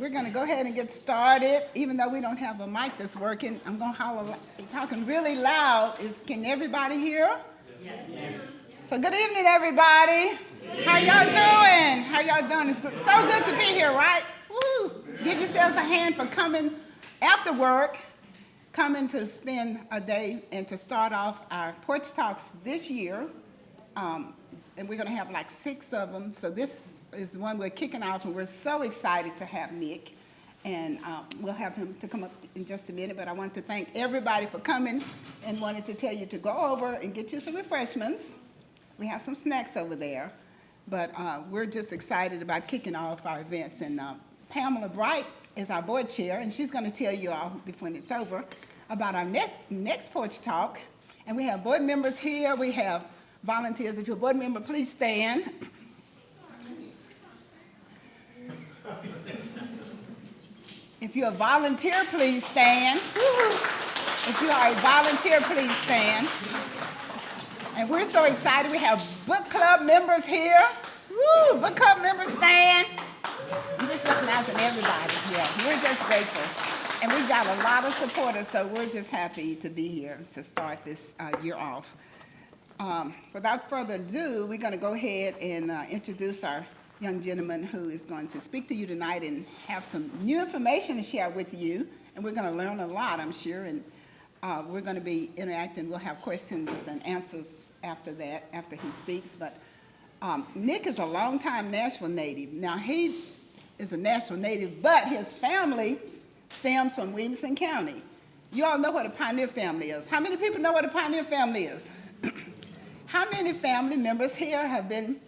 we're going to go ahead and get started. Even though we don't have a mic that's working, I'm going to holler, talking really loud. Can everybody hear? Yes. Yes. So good evening, everybody. How y'all doing? How y'all doing? It's so good to be here, right? Woo! Give yourselves a hand for coming after work, coming to spend a day and to start off our Porch Talks this year. And we're going to have like 6 of them. So this is the one we're kicking off, and we're so excited to have Nick. And we'll have him to come up in just a minute. But I want to thank everybody for coming and wanted to tell you to go over and get you some refreshments. We have some snacks over there. But we're just excited about kicking off our events. And Pamela Bright is our board chair, and she's going to tell you all before it's over about our next Porch Talk. And we have board members here. We have volunteers. If you're a board member, please stand. If you're a volunteer, please stand. If you are a volunteer, please stand. And we're so excited. We have book club members here. Woo! Book club members stand. I'm just recognizing everybody. Yeah, we're just grateful. And we've got a lot of supporters, so we're just happy to be here to start this year off. Without further ado, we're going to go ahead and introduce our young gentleman who is going to speak to you tonight and have some new information to share with you. And we're going to learn a lot, I'm sure. And we're going to be interacting. We'll have questions and answers after that, after he speaks. But Nick is a longtime Nashville native. Now, he is a Nashville native, but his family stems from Williamson County. You all know what a pioneer family is. How many people know what a pioneer family is? How many family members here have been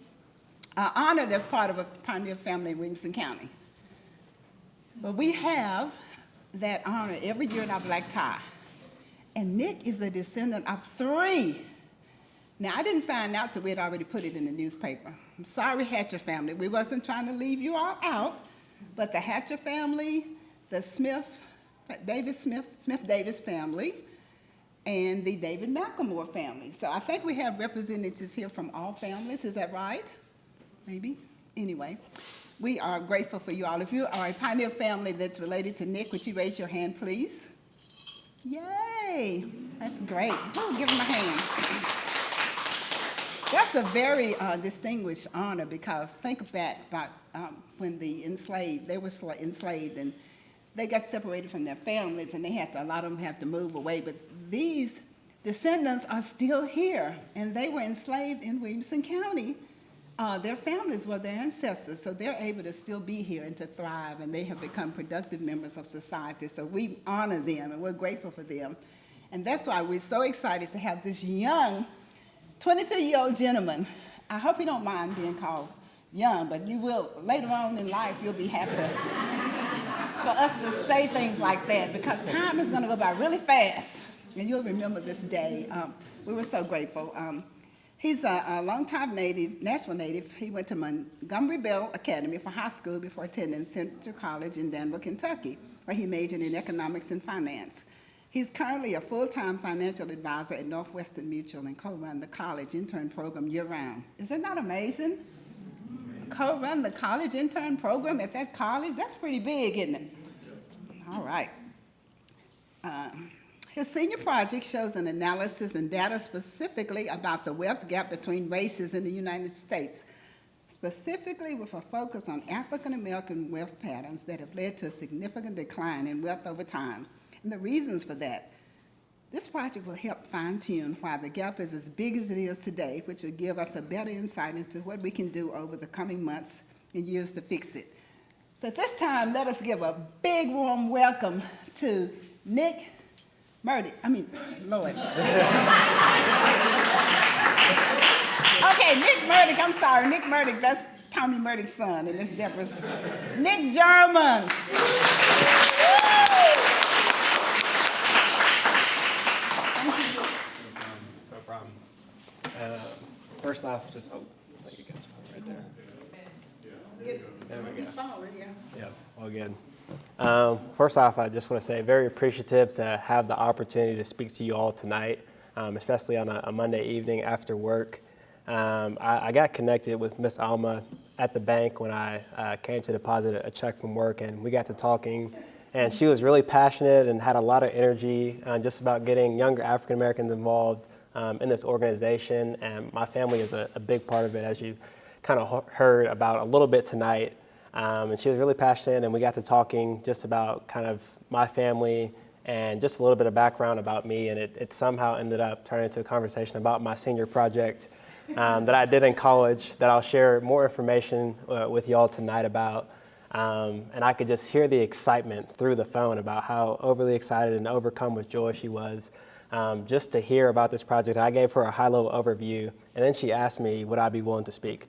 honored as part of a pioneer family in Williamson County? But we have that honor every year in our black tie. And Nick is a descendant of 3. Now, I didn't find out till we had already put it in the newspaper. I'm sorry, Hatcher family. We wasn't trying to leave you all out, but the Hatcher family, the Smith-Davis family, and the David McLemore family. So I think we have representatives here from all families. Is that right? Maybe? Anyway, we are grateful for you all. If you are a pioneer family that's related to Nick, would you raise your hand, please? Yay! That's great. Oh, give him a hand. That's a very distinguished honor, because think back about when they were enslaved, and they got separated from their families, and a lot of them have to move away. But these descendants are still here, and they were enslaved in Williamson County. Their families were their ancestors, so they're able to still be here and to thrive, and they have become productive members of society. So we honor them, and we're grateful for them. And that's why we're so excited to have this young 23-year-old gentleman. I hope you don't mind being called young, but you will, later on in life, you'll be happy for us to say things like that, because time is going to go by really fast, and you'll remember this day. We were so grateful. He's a longtime Nashville native. He went to Montgomery Bell Academy for high school before attending Central College in Danville, Kentucky, where he majored in economics and finance. He's currently a full-time financial advisor at Northwestern Mutual and co-run the college intern program year-round. Isn't that amazing? Co-run the college intern program at that college? That's pretty big, isn't it? All right. His senior project shows an analysis and data specifically about the wealth gap between races in the United States, specifically with a focus on African-American wealth patterns that have led to a significant decline in wealth over time, and the reasons for that. This project will help fine-tune why the gap is as big as it is today, which will give us a better insight into what we can do over the coming months and years to fix it. So at this time, let us give a big warm welcome to Nick Murdock. Lloyd. Okay, Nick Murdock, I'm sorry. Nick Murdock, that's Tommy Murdock's son, and this is Deborah's. Nick German. No problem. First off, just let you catch on right there. There we go. Yeah, all good. First off, I just want to say very appreciative to have the opportunity to speak to you all tonight, especially on a Monday evening after work. I got connected with Miss Alma at the bank when I came to deposit a check from work, and we got to talking. And she was really passionate and had a lot of energy just about getting younger African Americans involved in this organization. And my family is a big part of it, as you kind of heard about a little bit tonight. And she was really passionate, and we got to talking just about kind of my family and just a little bit of background about me. And it somehow ended up turning into a conversation about my senior project that I did in college that I'll share more information with y'all tonight about. And I could just hear the excitement through the phone about how overly excited and overcome with joy she was just to hear about this project. I gave her a high-level overview, and then she asked me, would I be willing to speak?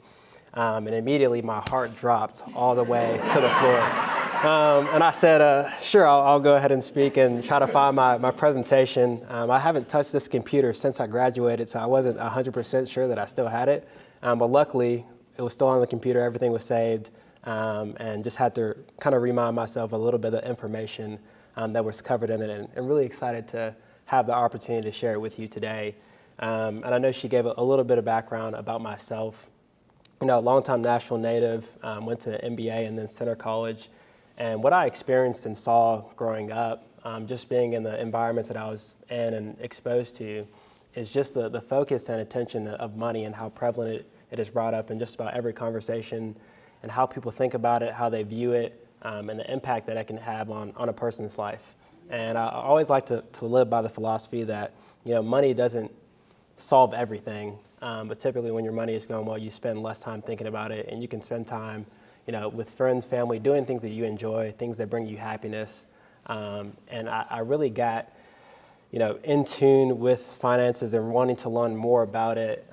And immediately my heart dropped all the way to the floor. And I said, sure, I'll go ahead and speak and try to find my presentation. I haven't touched this computer since I graduated, so I wasn't 100% sure that I still had it. But luckily, it was still on the computer, everything was saved. And just had to kind of remind myself a little bit of information that was covered in it, and really excited to have the opportunity to share it with you today. And I know she gave a little bit of background about myself. You know, longtime Nashville native, went to MBA and then Center College. And what I experienced and saw growing up, just being in the environments that I was in and exposed to, is just the focus and attention of money and how prevalent it is brought up in just about every conversation, and how people think about it, how they view it, and the impact that it can have on a person's life. And I always like to live by the philosophy that, you know, money doesn't solve everything, but typically when your money is going well, you spend less time thinking about it, and you can spend time, you know, with friends, family, doing things that you enjoy, things that bring you happiness. And I really got, you know, in tune with finances and wanting to learn more about it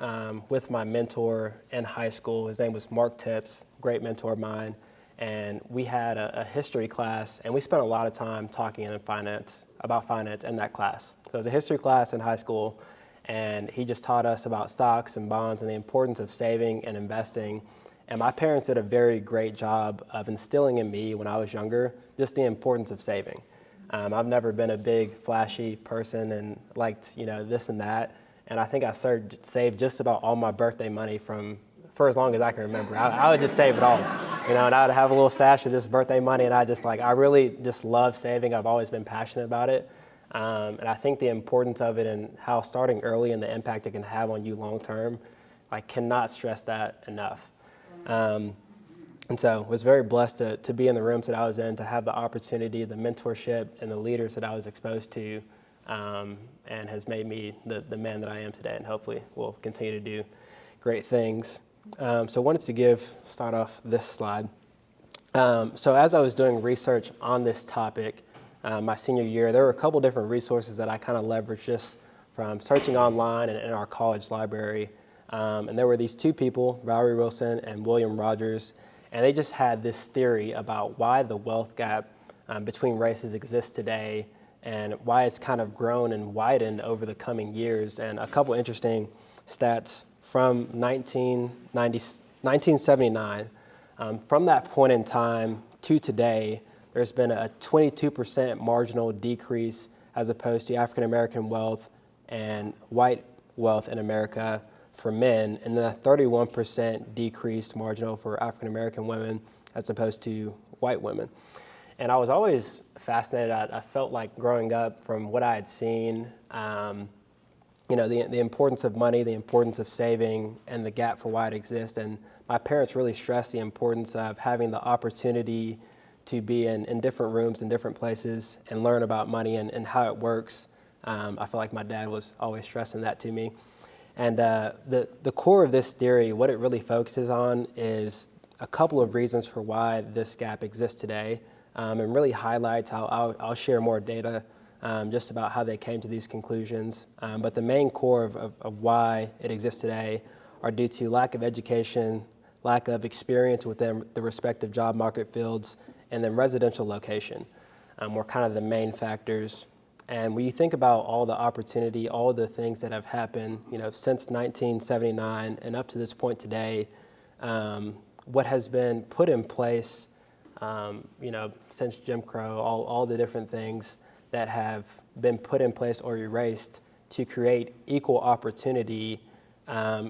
with my mentor in high school. His name was Mark Tips, great mentor of mine. And we had a history class, and we spent a lot of time talking about finance in that class. So it was a history class in high school, and he just taught us about stocks and bonds and the importance of saving and investing. And my parents did a very great job of instilling in me when I was younger just the importance of saving. I've never been a big flashy person and liked, you know, this and that. And I think I saved just about all my birthday money for as long as I can remember. I would just save it all, you know, and I would have a little stash of just birthday money, and I really just love saving. I've always been passionate about it. And I think the importance of it and how starting early and the impact it can have on you long term, I cannot stress that enough. And so was very blessed to be in the rooms that I was in, to have the opportunity, the mentorship, and the leaders that I was exposed to, and has made me the man that I am today, and hopefully will continue to do great things. So I wanted to start off this slide. So as I was doing research on this topic my senior year, there were a couple different resources that I kind of leveraged just from searching online and in our college library. And there were these two people, Valerie Wilson and William Rogers, and they just had this theory about why the wealth gap between races exists today and why it's kind of grown and widened over the coming years. And a couple interesting stats from 1979. From that point in time to today, there's been a 22% marginal decrease as opposed to African American wealth and white wealth in America for men, and then a 31% decreased marginal for African American women as opposed to white women. And I was always fascinated. I felt like growing up from what I had seen, you know, the importance of money, the importance of saving, and the gap for why it exists. And my parents really stressed the importance of having the opportunity to be in different rooms, in different places, and learn about money and how it works. I feel like my dad was always stressing that to me. And the core of this theory, what it really focuses on is a couple of reasons for why this gap exists today, and really highlights how I'll share more data just about how they came to these conclusions. But the main core of why it exists today are due to lack of education, lack of experience within the respective job market fields, and then residential location were kind of the main factors. And when you think about all the opportunity, all the things that have happened, you know, since 1979 and up to this point today, what has been put in place, you know, since Jim Crow, all the different things that have been put in place or erased to create equal opportunity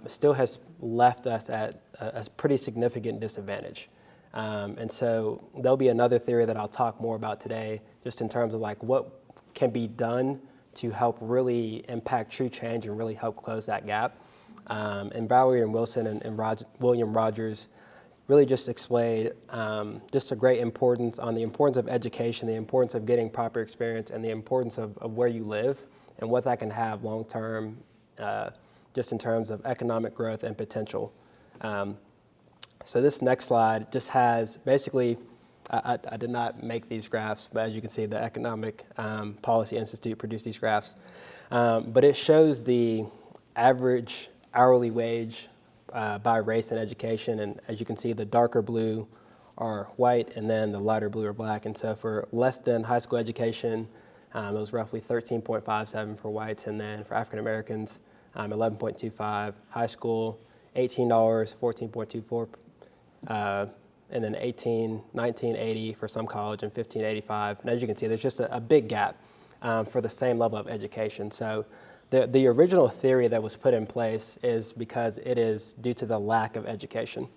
still has left us at a pretty significant disadvantage. And so there'll be another theory that I'll talk more about today, just in terms of like what can be done to help really impact true change and really help close that gap. And Valerie and Wilson and William Rogers really just explained just a great importance on the importance of education, the importance of getting proper experience, and the importance of where you live and what that can have long term, just in terms of economic growth and potential. So this next slide just has basically, I did not make these graphs, but as you can see, the Economic Policy Institute produced these graphs. But it shows the average hourly wage by race and education. And as you can see, the darker blue are white and then the lighter blue are black. And so for less than high school education, it was roughly 13.57 for whites, and then for African Americans, 11.25. High school, $18, 14.24, and then $19.80 for some college, and $15.85. And as you can see, there's just a big gap for the same level of education. So the original theory that was put in place is because it is due to the lack of education.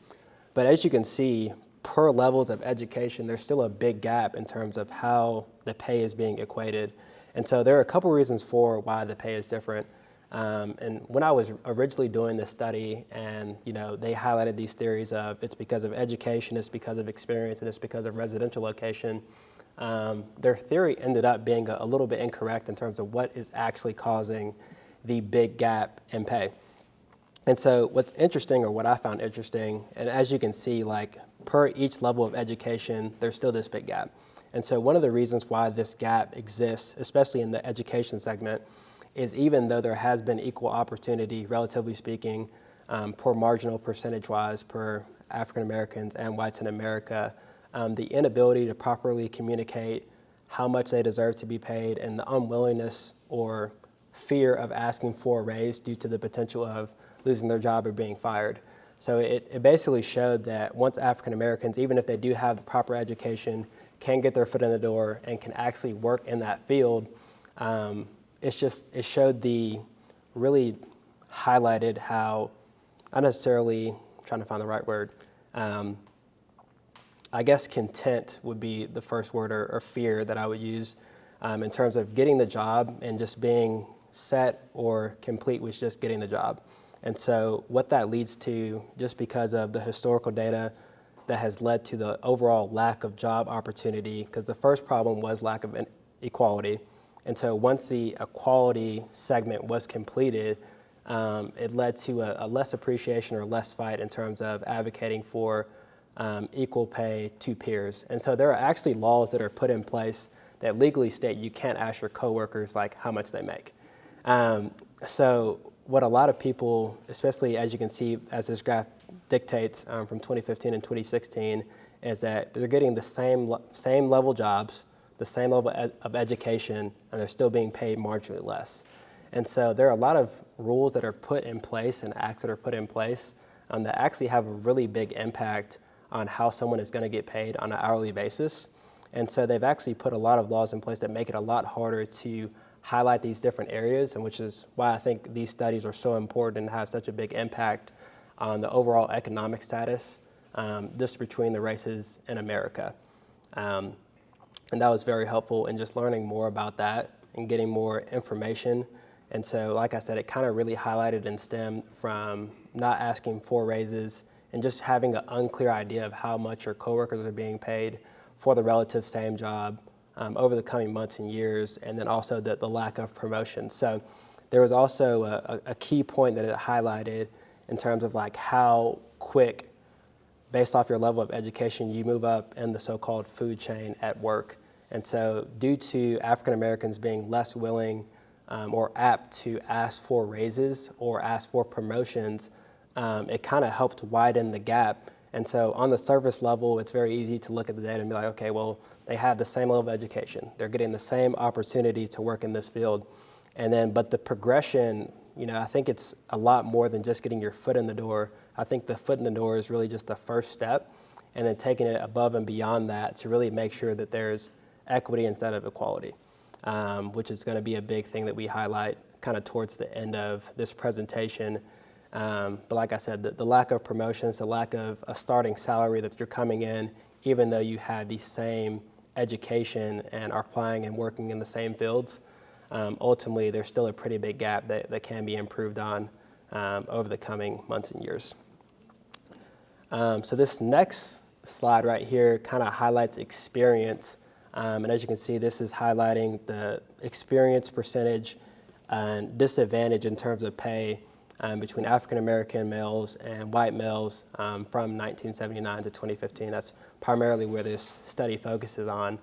But as you can see, per levels of education, there's still a big gap in terms of how the pay is being equated. And so there are a couple reasons for why the pay is different. And when I was originally doing this study, and they highlighted these theories of it's because of education, it's because of experience, and it's because of residential location, their theory ended up being a little bit incorrect in terms of what is actually causing the big gap in pay. And so what's interesting, or what I found interesting, and as you can see, like per each level of education, there's still this big gap. And so one of the reasons why this gap exists, especially in the education segment, is even though there has been equal opportunity, relatively speaking, per marginal percentage-wise, per African Americans and whites in America, the inability to properly communicate how much they deserve to be paid, and the unwillingness or fear of asking for a raise due to the potential of losing their job or being fired. So it basically showed that once African Americans, even if they do have the proper education, can get their foot in the door and can actually work in that field, it showed really highlighted how, not necessarily, trying to find the right word, I guess content would be the first word, or fear that I would use, in terms of getting the job and just being set or complete with just getting the job. And so what that leads to, just because of the historical data that has led to the overall lack of job opportunity, because the first problem was lack of equality. And so once the equality segment was completed, it led to a less appreciation or less fight in terms of advocating for equal pay to peers. And so there are actually laws that are put in place that legally state you can't ask your coworkers like how much they make. So what a lot of people, especially as you can see as this graph dictates from 2015 and 2016, is that they're getting the same level jobs, the same level of education, and they're still being paid marginally less. And so there are a lot of rules that are put in place and acts that are put in place that actually have a really big impact on how someone is going to get paid on an hourly basis. And so they've actually put a lot of laws in place that make it a lot harder to highlight these different areas, and which is why I think these studies are so important and have such a big impact on the overall economic status just between the races in America. And that was very helpful in just learning more about that and getting more information. And so, like I said, it kind of really highlighted and stemmed from not asking for raises and just having an unclear idea of how much your coworkers are being paid for the relative same job over the coming months and years, and then also the lack of promotion. So there was also a key point that it highlighted in terms of like how quick, based off your level of education, you move up in the so-called food chain at work. And so due to African Americans being less willing or apt to ask for raises or ask for promotions, it kind of helped widen the gap. And so on the surface level, it's very easy to look at the data and be like, okay, well, they have the same level of education. They're getting the same opportunity to work in this field. And then, but the progression, I think it's a lot more than just getting your foot in the door. I think the foot in the door is really just the first step, and then taking it above and beyond that to really make sure that there's equity instead of equality, which is going to be a big thing that we highlight kind of towards the end of this presentation. But like I said, the lack of promotions, the lack of a starting salary that you're coming in, even though you have the same education and are applying and working in the same fields, ultimately there's still a pretty big gap that can be improved on over the coming months and years. So this next slide right here kind of highlights experience. And as you can see, this is highlighting the experience percentage and disadvantage in terms of pay between African American males and white males from 1979 to 2015. That's primarily where this study focuses on.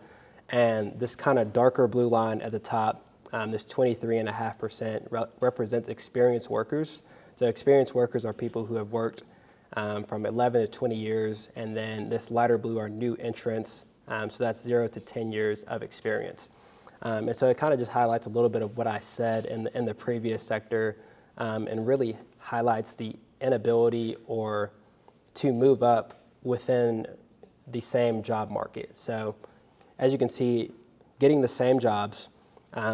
And this kind of darker blue line at the top, this 23.5% represents experienced workers. So experienced workers are people who have worked from 11 to 20 years, and then this lighter blue are new entrants. So that's 0 to 10 years of experience. And so it kind of just highlights a little bit of what I said in the previous sector, and really highlights the inability or to move up within the same job market. So as you can see, getting the same jobs,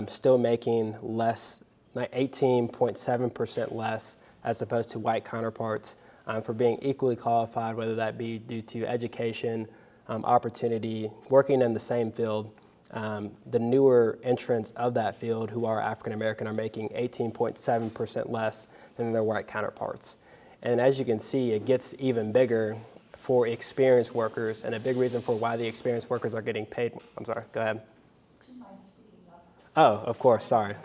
still making less, like 18.7% less as opposed to white counterparts for being equally qualified, whether that be due to education, opportunity, working in the same field. The newer entrants of that field who are African American are making 18.7% less than their white counterparts. And as you can see, it gets even bigger for experienced workers, and a big reason for why the experienced workers are getting paid. I'm sorry, go ahead. Do you mind speaking up? Oh, of course, sorry.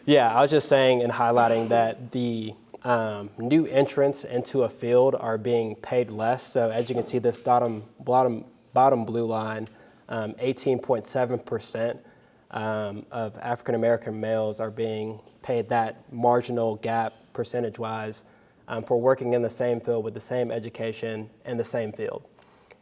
Yeah, I was just saying and highlighting that the new entrants into a field are being paid less. So as you can see, this bottom blue line, 18.7% of African American males are being paid that marginal gap percentage-wise for working in the same field with the same education in the same field.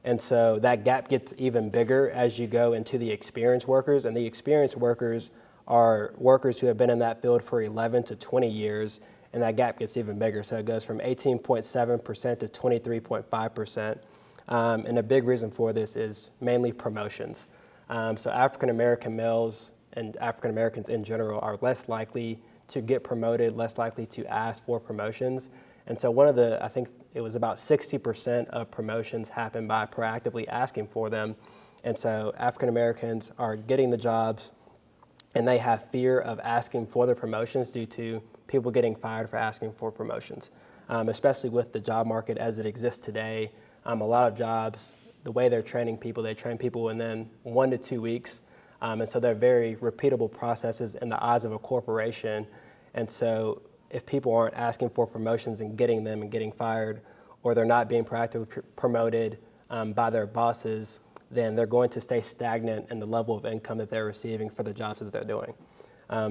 And so that gap gets even bigger as you go into the experienced workers, and the experienced workers are workers who have been in that field for 11 to 20 years, and that gap gets even bigger. So it goes from 18.7% to 23.5%. And a big reason for this is mainly promotions. So African American males and African Americans in general are less likely to get promoted, less likely to ask for promotions. And so I think it was about 60% of promotions happen by proactively asking for them. And so African Americans are getting the jobs, and they have fear of asking for the promotions due to people getting fired for asking for promotions, especially with the job market as it exists today. A lot of jobs, the way they train people within 1 to 2 weeks. And so they're very repeatable processes in the eyes of a corporation. And so if people aren't asking for promotions and getting them and getting fired, or they're not being proactively promoted by their bosses, then they're going to stay stagnant in the level of income that they're receiving for the jobs that they're doing.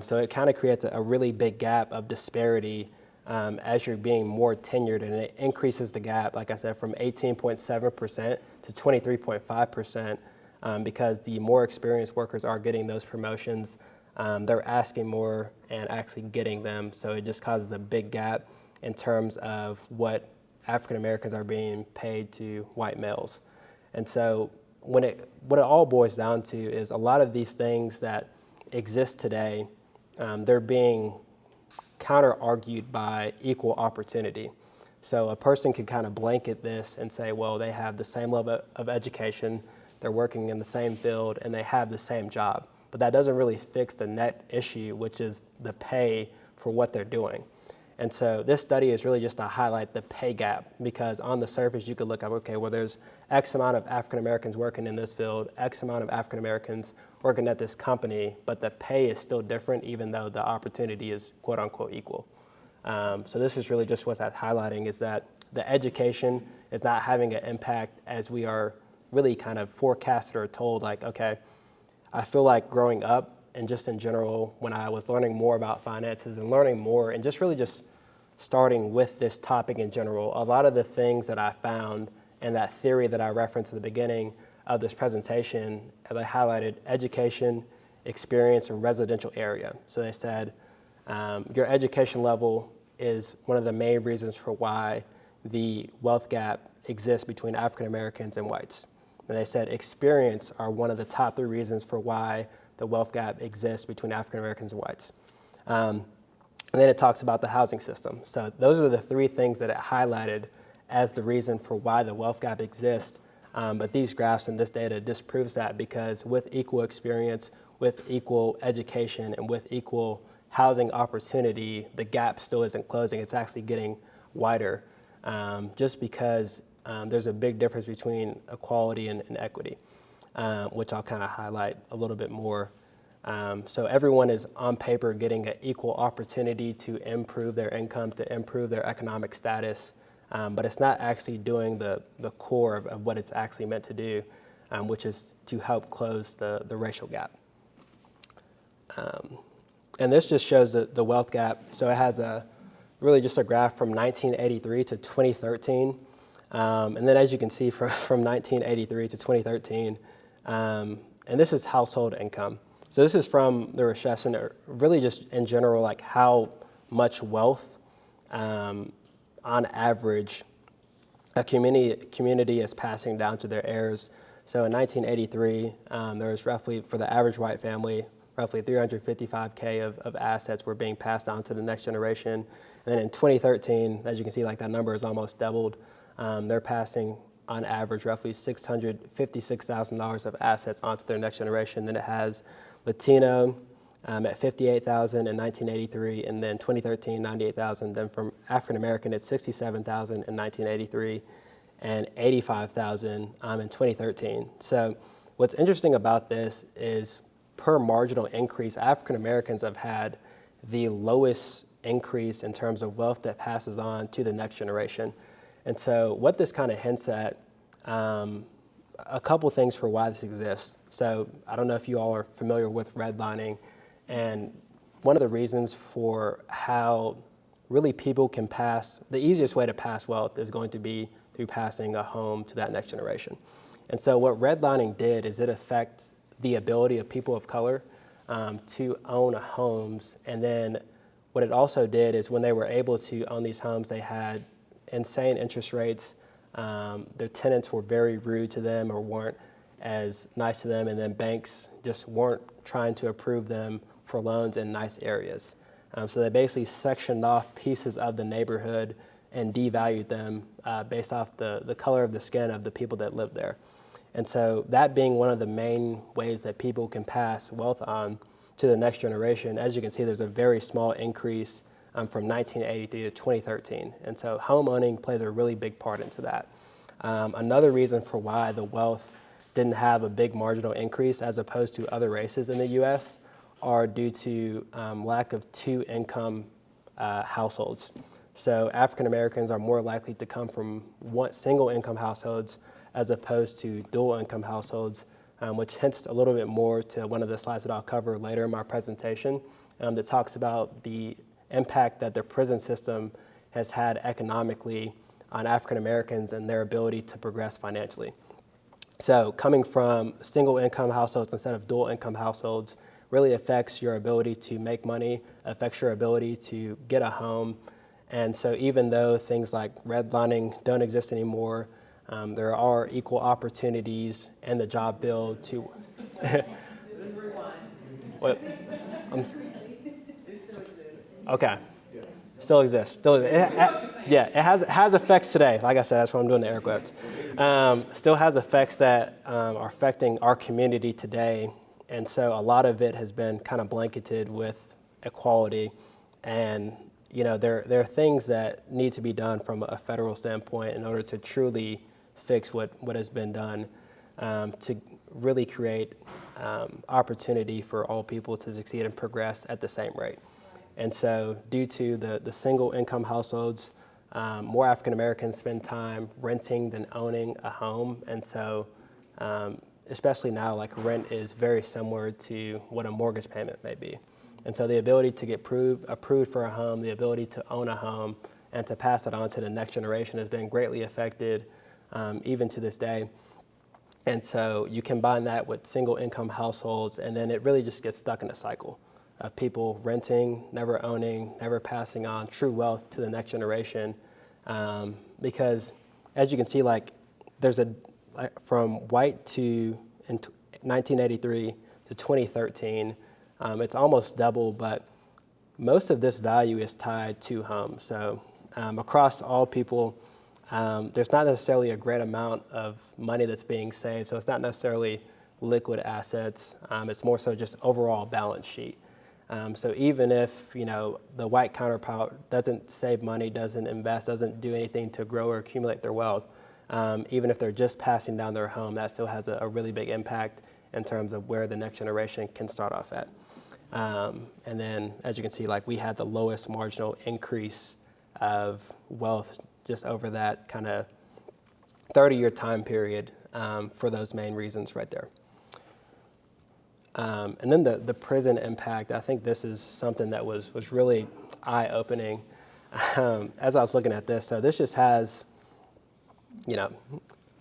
So it kind of creates a really big gap of disparity as you're being more tenured, and it increases the gap, like I said, from 18.7% to 23.5%, because the more experienced workers are getting those promotions, they're asking more and actually getting them. So it just causes a big gap in terms of what African Americans are being paid to white males. And so what it all boils down to is a lot of these things that exist today, they're being counter-argued by equal opportunity. So a person could kind of blanket this and say, well, they have the same level of education, they're working in the same field, and they have the same job. But that doesn't really fix the net issue, which is the pay for what they're doing. And so this study is really just to highlight the pay gap, because on the surface you could look up, okay, well, there's X amount of African Americans working in this field, X amount of African Americans working at this company, but the pay is still different even though the opportunity is quote unquote equal. So this is really just what that's highlighting, is that the education is not having an impact as we are really kind of forecasted or told, like, okay, I feel like growing up and just in general, when I was learning more about finances and learning more and just really just starting with this topic in general, a lot of the things that I found and that theory that I referenced at the beginning of this presentation, they highlighted education, experience, and residential area. So they said your education level is one of the main reasons for why the wealth gap exists between African Americans and whites. And they said experience are one of the top 3 reasons for why the wealth gap exists between African Americans and whites. And then it talks about the housing system. So those are the three things that it highlighted as the reason for why the wealth gap exists. But these graphs and this data disproves that, because with equal experience, with equal education, and with equal housing opportunity, the gap still isn't closing. It's actually getting wider, just because there's a big difference between equality and equity, which I'll kind of highlight a little bit more. So everyone is on paper getting an equal opportunity to improve their income, to improve their economic status, but it's not actually doing the core of what it's actually meant to do, which is to help close the racial gap. And this just shows the wealth gap. So it has really just a graph from 1983 to 2013. And then as you can see from 1983 to 2013, and this is household income. So this is from the recession, or really just in general, like how much wealth, on average, a community is passing down to their heirs. So in 1983, there was roughly, for the average white family, roughly 355K of assets were being passed on to the next generation. And then in 2013, as you can see, like that number is almost doubled. They're passing, on average, roughly $656,000 of assets onto their next generation. Then it has Latino at $58,000 in 1983, and then 2013, $98,000. Then from African American, it's $67,000 in 1983, and $85,000 in 2013. So what's interesting about this is, per marginal increase, African Americans have had the lowest increase in terms of wealth that passes on to the next generation. And so what this kind of hints at, a couple things for why this exists. So I don't know if you all are familiar with redlining, and one of the reasons for how really people can pass, the easiest way to pass wealth is going to be through passing a home to that next generation. And so what redlining did is it affects the ability of people of color to own homes. And then what it also did is, when they were able to own these homes, they had insane interest rates. Their tenants were very rude to them, or weren't as nice to them, and then banks just weren't trying to approve them for loans in nice areas. So they basically sectioned off pieces of the neighborhood and devalued them based off the color of the skin of the people that lived there. And so that being one of the main ways that people can pass wealth on to the next generation, as you can see, there's a very small increase from 1983 to 2013. And so home owning plays a really big part into that. Another reason for why the wealth didn't have a big marginal increase as opposed to other races in the U.S. are due to lack of two-income households. So African Americans are more likely to come from single-income households as opposed to dual-income households, which hints a little bit more to one of the slides that I'll cover later in my presentation, that talks about the impact that the prison system has had economically on African Americans and their ability to progress financially. So coming from single-income households instead of dual-income households really affects your ability to make money, affects your ability to get a home. And so even though things like redlining don't exist anymore, there are equal opportunities in the job bill to. What? Okay. Still exists. Yeah, it has effects today. Like I said, that's why I'm doing the air quotes. Still has effects that are affecting our community today. And so a lot of it has been kind of blanketed with equality. And there are things that need to be done from a federal standpoint in order to truly fix what has been done, to really create opportunity for all people to succeed and progress at the same rate. And so due to the single income households, more African Americans spend time renting than owning a home. And so especially now, like, rent is very similar to what a mortgage payment may be. And so the ability to get approved for a home, the ability to own a home, and to pass it on to the next generation has been greatly affected, even to this day. And so you combine that with single income households, and then it really just gets stuck in a cycle of people renting, never owning, never passing on true wealth to the next generation. Because as you can see, like, there's from white to in 1983 to 2013, it's almost double, but most of this value is tied to homes. So across all people, there's not necessarily a great amount of money that's being saved. So it's not necessarily liquid assets. It's more so just overall balance sheet. So even if, the white counterpart doesn't save money, doesn't invest, doesn't do anything to grow or accumulate their wealth, even if they're just passing down their home, that still has a really big impact in terms of where the next generation can start off at. And then, as you can see, we had the lowest marginal increase of wealth just over that kind of 30-year time period for those main reasons right there. And then the prison impact, I think this is something that was really eye-opening as I was looking at this. So this just has,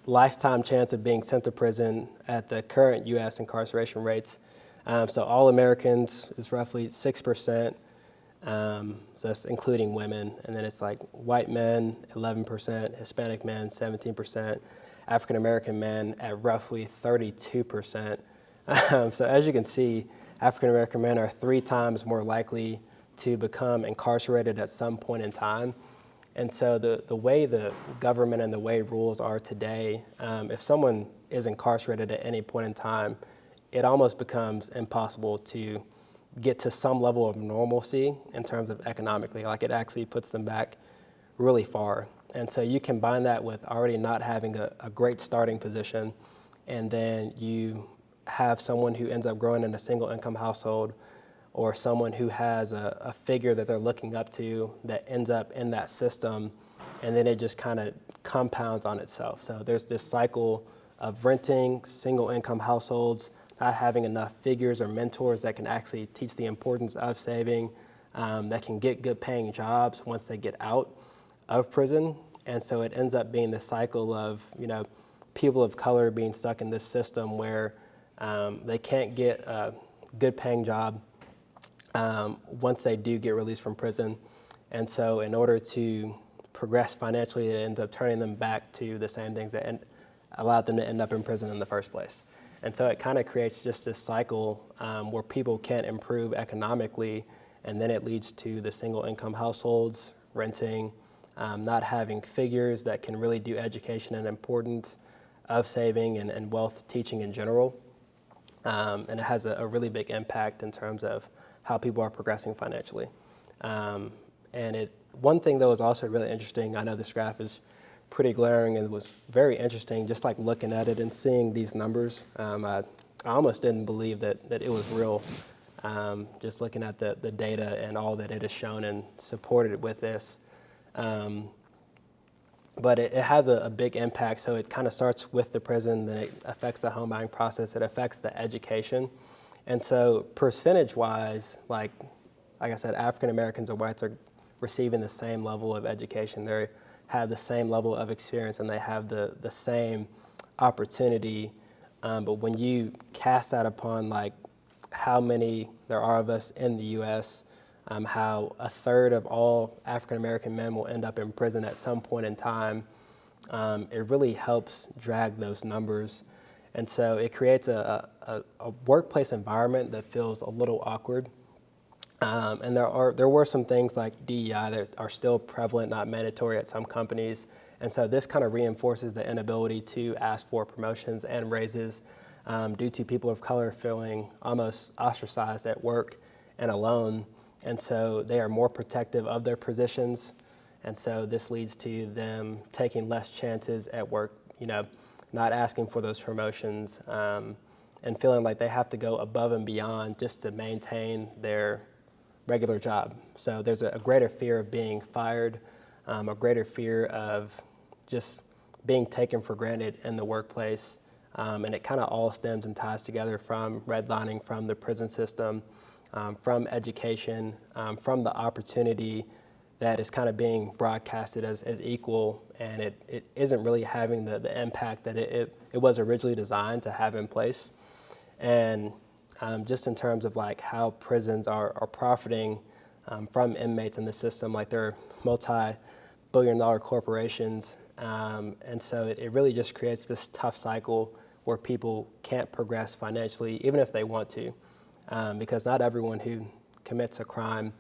lifetime chance of being sent to prison at the current U.S. incarceration rates. So all Americans is roughly 6%, so that's including women. And then it's white men, 11%, Hispanic men, 17%, African American men at roughly 32%. So as you can see, African American men are 3 times more likely to become incarcerated at some point in time. And so the way the government and the way rules are today, if someone is incarcerated at any point in time, it almost becomes impossible to get to some level of normalcy in terms of economically. It actually puts them back really far. And so you combine that with already not having a great starting position, and then you have someone who ends up growing in a single income household, or someone who has a figure that they're looking up to that ends up in that system, and then it just kind of compounds on itself. So there's this cycle of renting, single income households, not having enough figures or mentors that can actually teach the importance of saving, that can get good paying jobs once they get out of prison. And so it ends up being the cycle of, people of color being stuck in this system where they can't get a good paying job once they do get released from prison. And so in order to progress financially, it ends up turning them back to the same things that allowed them to end up in prison in the first place. And so it kind of creates just this cycle where people can't improve economically, and then it leads to the single income households, renting, not having figures that can really do education and importance of saving and wealth teaching in general. And it has a really big impact in terms of how people are progressing financially. And one thing that was also really interesting, I know this graph is pretty glaring, and it was very interesting just looking at it and seeing these numbers. I almost didn't believe that it was real, just looking at the data and all that it has shown and supported with this. But it has a big impact. So it kind of starts with the prison, then it affects the home buying process, it affects the education. And so percentage-wise, like I said, African Americans and whites are receiving the same level of education. They have the same level of experience, and they have the same opportunity. But when you cast that upon how many there are of us in the U.S., how a third of all African American men will end up in prison at some point in time, it really helps drag those numbers. And so it creates a workplace environment that feels a little awkward. And there were some things like DEI that are still prevalent, not mandatory at some companies. And so this kind of reinforces the inability to ask for promotions and raises due to people of color feeling almost ostracized at work and alone. And so they are more protective of their positions. And so this leads to them taking less chances at work, not asking for those promotions, and feeling like they have to go above and beyond just to maintain their regular job. So there's a greater fear of being fired, a greater fear of just being taken for granted in the workplace. And it kind of all stems and ties together from redlining, from the prison system, from education, from the opportunity that is kind of being broadcasted as equal, and it isn't really having the impact that it was originally designed to have in place. And just in terms of how prisons are profiting from inmates in the system, they're multi-billion-dollar corporations, and so it really just creates this tough cycle where people can't progress financially, even if they want to, because not everyone who commits a crime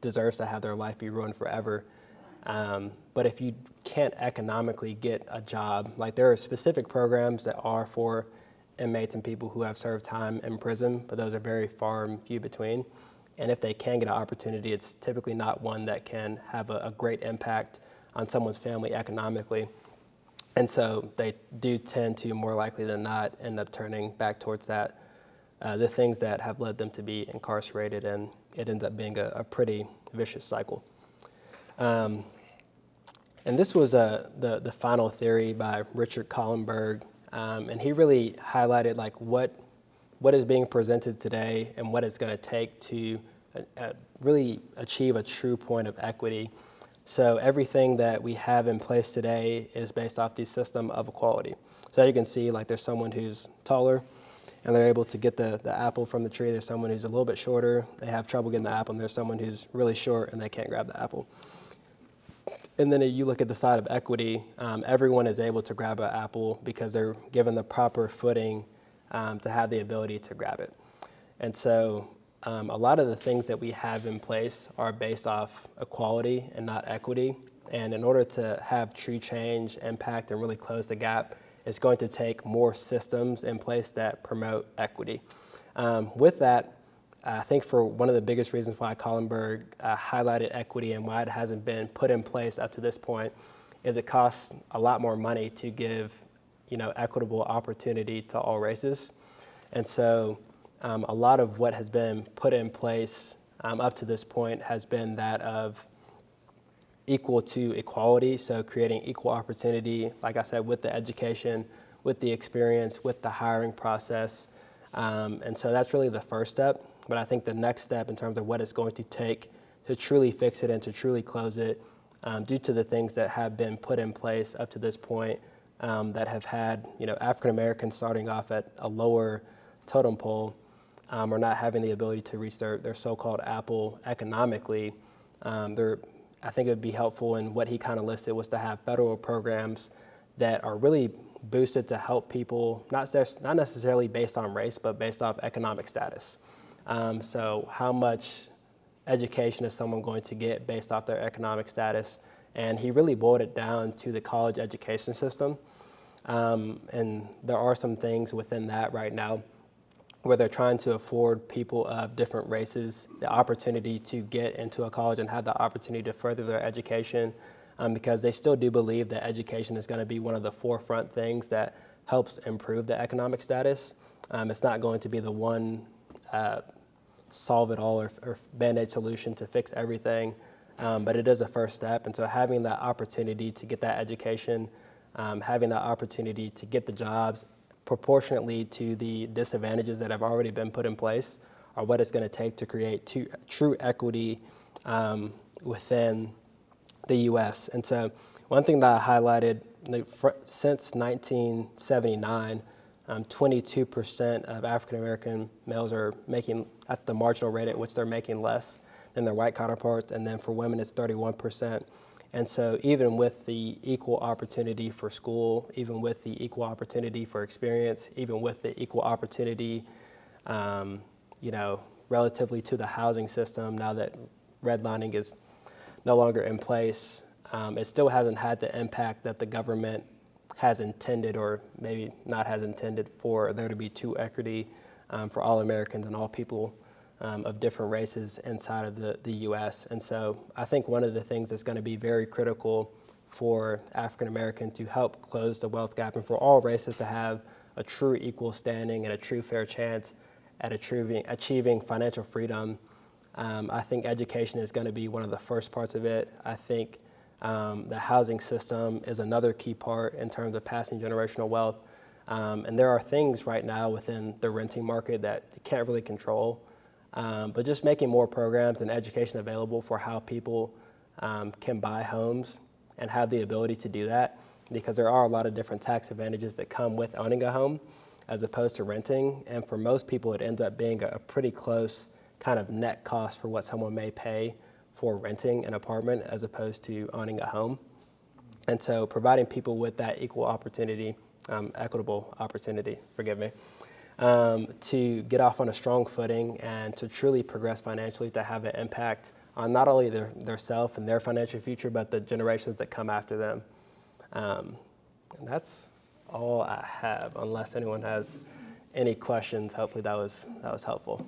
deserves to have their life be ruined forever. But if you can't economically get a job, like there are specific programs that are for inmates and people who have served time in prison, but those are very far and few between. And if they can get an opportunity, it's typically not one that can have a great impact on someone's family economically. And so they do tend to, more likely than not, end up turning back towards that, the things that have led them to be incarcerated, and it ends up being a pretty vicious cycle. And this was the final theory by Richard Kahlenberg, and he really highlighted like what is being presented today and what it's going to take to really achieve a true point of equity. So everything that we have in place today is based off the system of equality. So you can see like there's someone who's taller and they're able to get the apple from the tree. There's someone who's a little bit shorter, they have trouble getting the apple, and there's someone who's really short and they can't grab the apple. And then you look at the side of equity, everyone is able to grab an apple because they're given the proper footing to have the ability to grab it. And so a lot of the things that we have in place are based off equality and not equity. And in order to have true change, impact, and really close the gap, it's going to take more systems in place that promote equity. With that, I think for one of the biggest reasons why Kahlenberg highlighted equity and why it hasn't been put in place up to this point is it costs a lot more money to give, equitable opportunity to all races. And so a lot of what has been put in place up to this point has been that of equal to equality, so creating equal opportunity, like I said, with the education, with the experience, with the hiring process. And so that's really the first step. But I think the next step in terms of what it's going to take to truly fix it and to truly close it, due to the things that have been put in place up to this point, that have had, African Americans starting off at a lower totem pole, or not having the ability to reach their so-called apple economically. I think it would be helpful, and what he kind of listed was to have federal programs that are really boosted to help people, not necessarily based on race, but based off economic status. So how much education is someone going to get based off their economic status? And he really boiled it down to the college education system. And there are some things within that right now where they're trying to afford people of different races the opportunity to get into a college and have the opportunity to further their education, because they still do believe that education is going to be one of the forefront things that helps improve the economic status. It's not going to be the one solve it all or Band-Aid solution to fix everything, but it is a first step. And so having that opportunity to get that education, having that opportunity to get the jobs proportionately to the disadvantages that have already been put in place are what it's going to take to create true equity within the U.S. And so one thing that I highlighted, since 1979, 22% of African American males are making, that's the marginal rate at which they're making less than their white counterparts, and then for women it's 31%. And so even with the equal opportunity for school, even with the equal opportunity for experience, even with the equal opportunity, relatively to the housing system, now that redlining is no longer in place, it still hasn't had the impact that the government has intended, or maybe not has intended, for there to be true equity for all Americans and all people of different races inside of the U.S. And so I think one of the things that's going to be very critical for African Americans to help close the wealth gap and for all races to have a true equal standing and a true fair chance at achieving financial freedom, I think education is going to be one of the first parts of it. I think the housing system is another key part in terms of passing generational wealth. And there are things right now within the renting market that you can't really control. But just making more programs and education available for how people can buy homes and have the ability to do that, because there are a lot of different tax advantages that come with owning a home as opposed to renting. And for most people, it ends up being a pretty close kind of net cost for what someone may pay for renting an apartment as opposed to owning a home. And so providing people with that equitable opportunity, to get off on a strong footing and to truly progress financially, to have an impact on not only their self and their financial future, but the generations that come after them. And that's all I have, unless anyone has any questions. Hopefully that was helpful.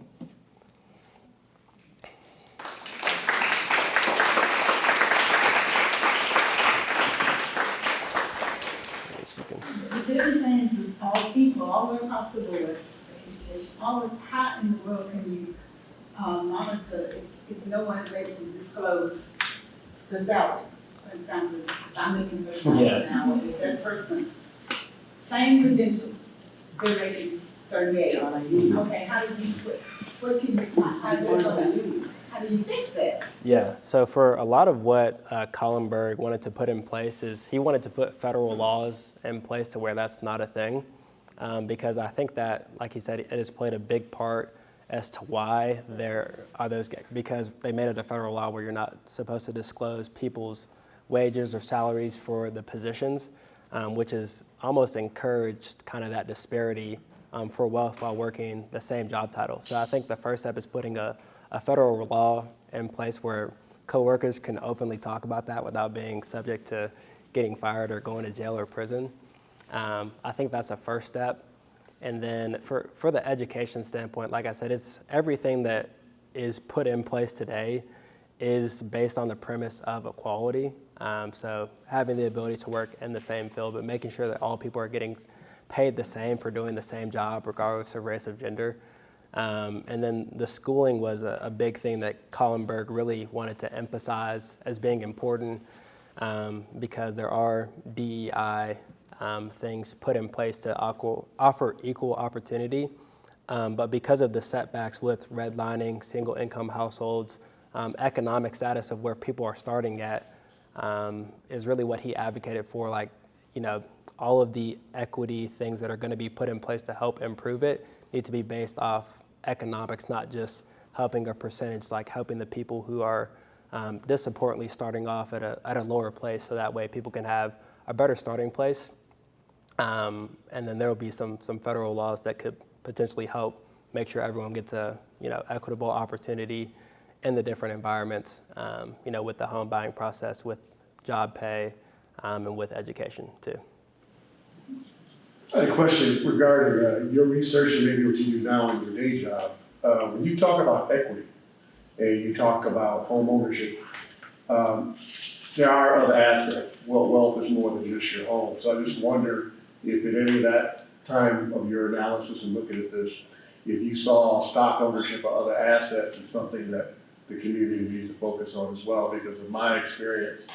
The different things is all people, all the way across the board, for education, how in the world can you monitor if no one is able to disclose the salary? For example, if I'm making $30 an hour with that person, same credentials, they're making 38. Okay, how do you, what can you, how does that go? How do you fix that? Yeah, so for a lot of what Collenberg wanted to put in place is he wanted to put federal laws in place to where that's not a thing, because I think that, like he said, it has played a big part as to why there are those, because they made it a federal law where you're not supposed to disclose people's wages or salaries for the positions, which has almost encouraged kind of that disparity for wealth while working the same job title. So I think the first step is putting a federal law in place where coworkers can openly talk about that without being subject to getting fired or going to jail or prison. I think that's a first step. And then for the education standpoint, like I said, it's everything that is put in place today is based on the premise of equality. So having the ability to work in the same field, but making sure that all people are getting paid the same for doing the same job, regardless of race or gender. And then the schooling was a big thing that Collenberg really wanted to emphasize as being important, because there are DEI things put in place to offer equal opportunity. But because of the setbacks with redlining, single income households, economic status of where people are starting at, is really what he advocated for, like, all of the equity things that are going to be put in place to help improve it need to be based off economics, not just helping a percentage, like helping the people who are disproportionately starting off at a lower place, so that way people can have a better starting place. And then there will be some federal laws that could potentially help make sure everyone gets a equitable opportunity in the different environments, with the home buying process, with job pay, and with education too. I had a question regarding your research and maybe what you do now in your day job. When you talk about equity and you talk about home ownership, there are other assets. Well, wealth is more than just your home. So I just wonder if at any of that time of your analysis and looking at this, if you saw stock ownership or other assets as something that the community needs to focus on as well, because of my experience,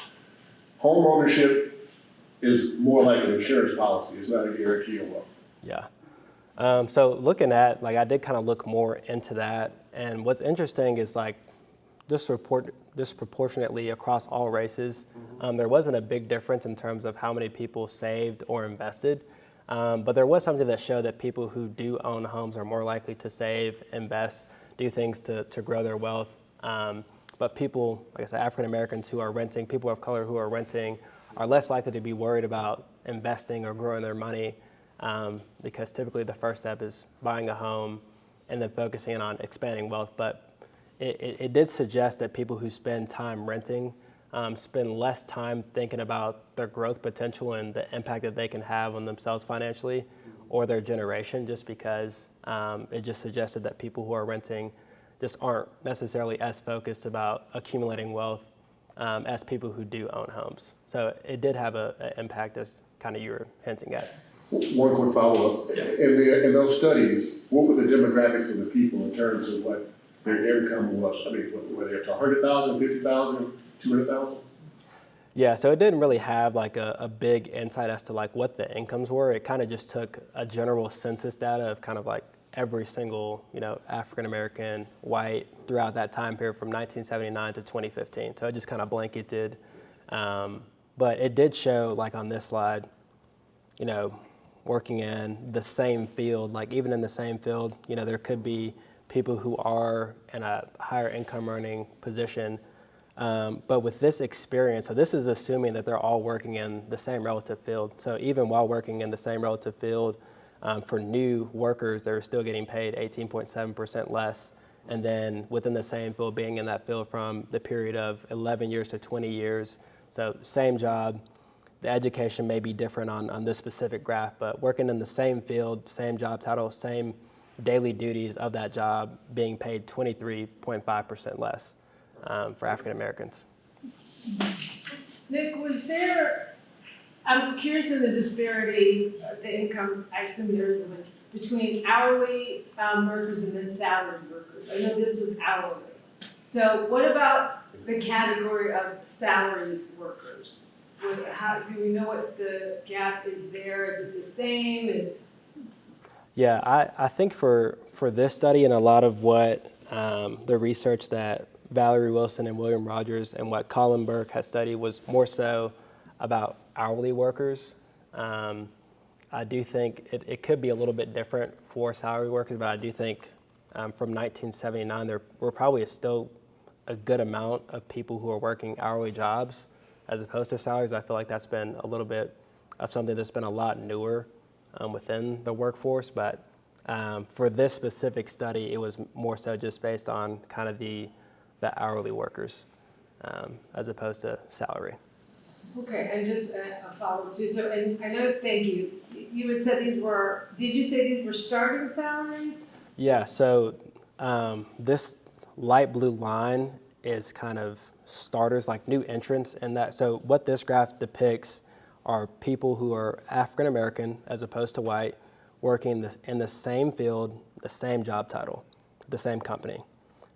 home ownership is more like an insurance policy. It's not a guarantee of wealth. Yeah. So looking at, I did kind of look more into that. And what's interesting is disproportionately across all races, there wasn't a big difference in terms of how many people saved or invested. But there was something that showed that people who do own homes are more likely to save, invest, do things to grow their wealth. But people, like I said, African Americans who are renting, people of color who are renting, are less likely to be worried about investing or growing their money, because typically the first step is buying a home and then focusing on expanding wealth. But it did suggest that people who spend time renting spend less time thinking about their growth potential and the impact that they can have on themselves financially or their generation, just because it just suggested that people who are renting just aren't necessarily as focused about accumulating wealth as people who do own homes. So it did have an impact, as kind of you were hinting at. One quick follow-up. Yeah. In those studies, what were the demographics of the people in terms of what their income was? I mean, were they up to 100,000, 50,000, 200,000? Yeah, so it didn't really have a big insight as to what the incomes were. It kind of just took a general census data of kind of every single, African American, white throughout that time period from 1979 to 2015. So it just kind of blanketed. But it did show, on this slide, working in the same field, even in the same field, there could be people who are in a higher income earning position. But with this experience, so this is assuming that they're all working in the same relative field. So even while working in the same relative field, For new workers, they're still getting paid 18.7% less. And then within the same field, being in that field from the period of 11 years to 20 years. So same job, the education may be different on this specific graph, but working in the same field, same job title, same daily duties of that job, being paid 23.5% less for African Americans. Nick, I'm curious in the disparity, the income, I assume there is one, between hourly workers and then salaried workers. I know this was hourly. So what about the category of salaried workers? How do we know what the gap is there? Is it the same? Yeah, I think for this study and a lot of what the research that Valerie Wilson and William Rogers and what Colin Burke has studied was more so about hourly workers. I do think it could be a little bit different for salary workers, but I do think from 1979, there were probably still a good amount of people who are working hourly jobs as opposed to salaries. I feel like that's been a little bit of something that's been a lot newer within the workforce, but for this specific study, it was more so just based on kind of the hourly workers as opposed to salary. Okay, and just a follow-up too. So, and I know, thank you. You had said did you say these were starting salaries? Yeah, so this light blue line is kind of starters, like new entrants in that. So what this graph depicts are people who are African American as opposed to white, working in the same field, the same job title, the same company.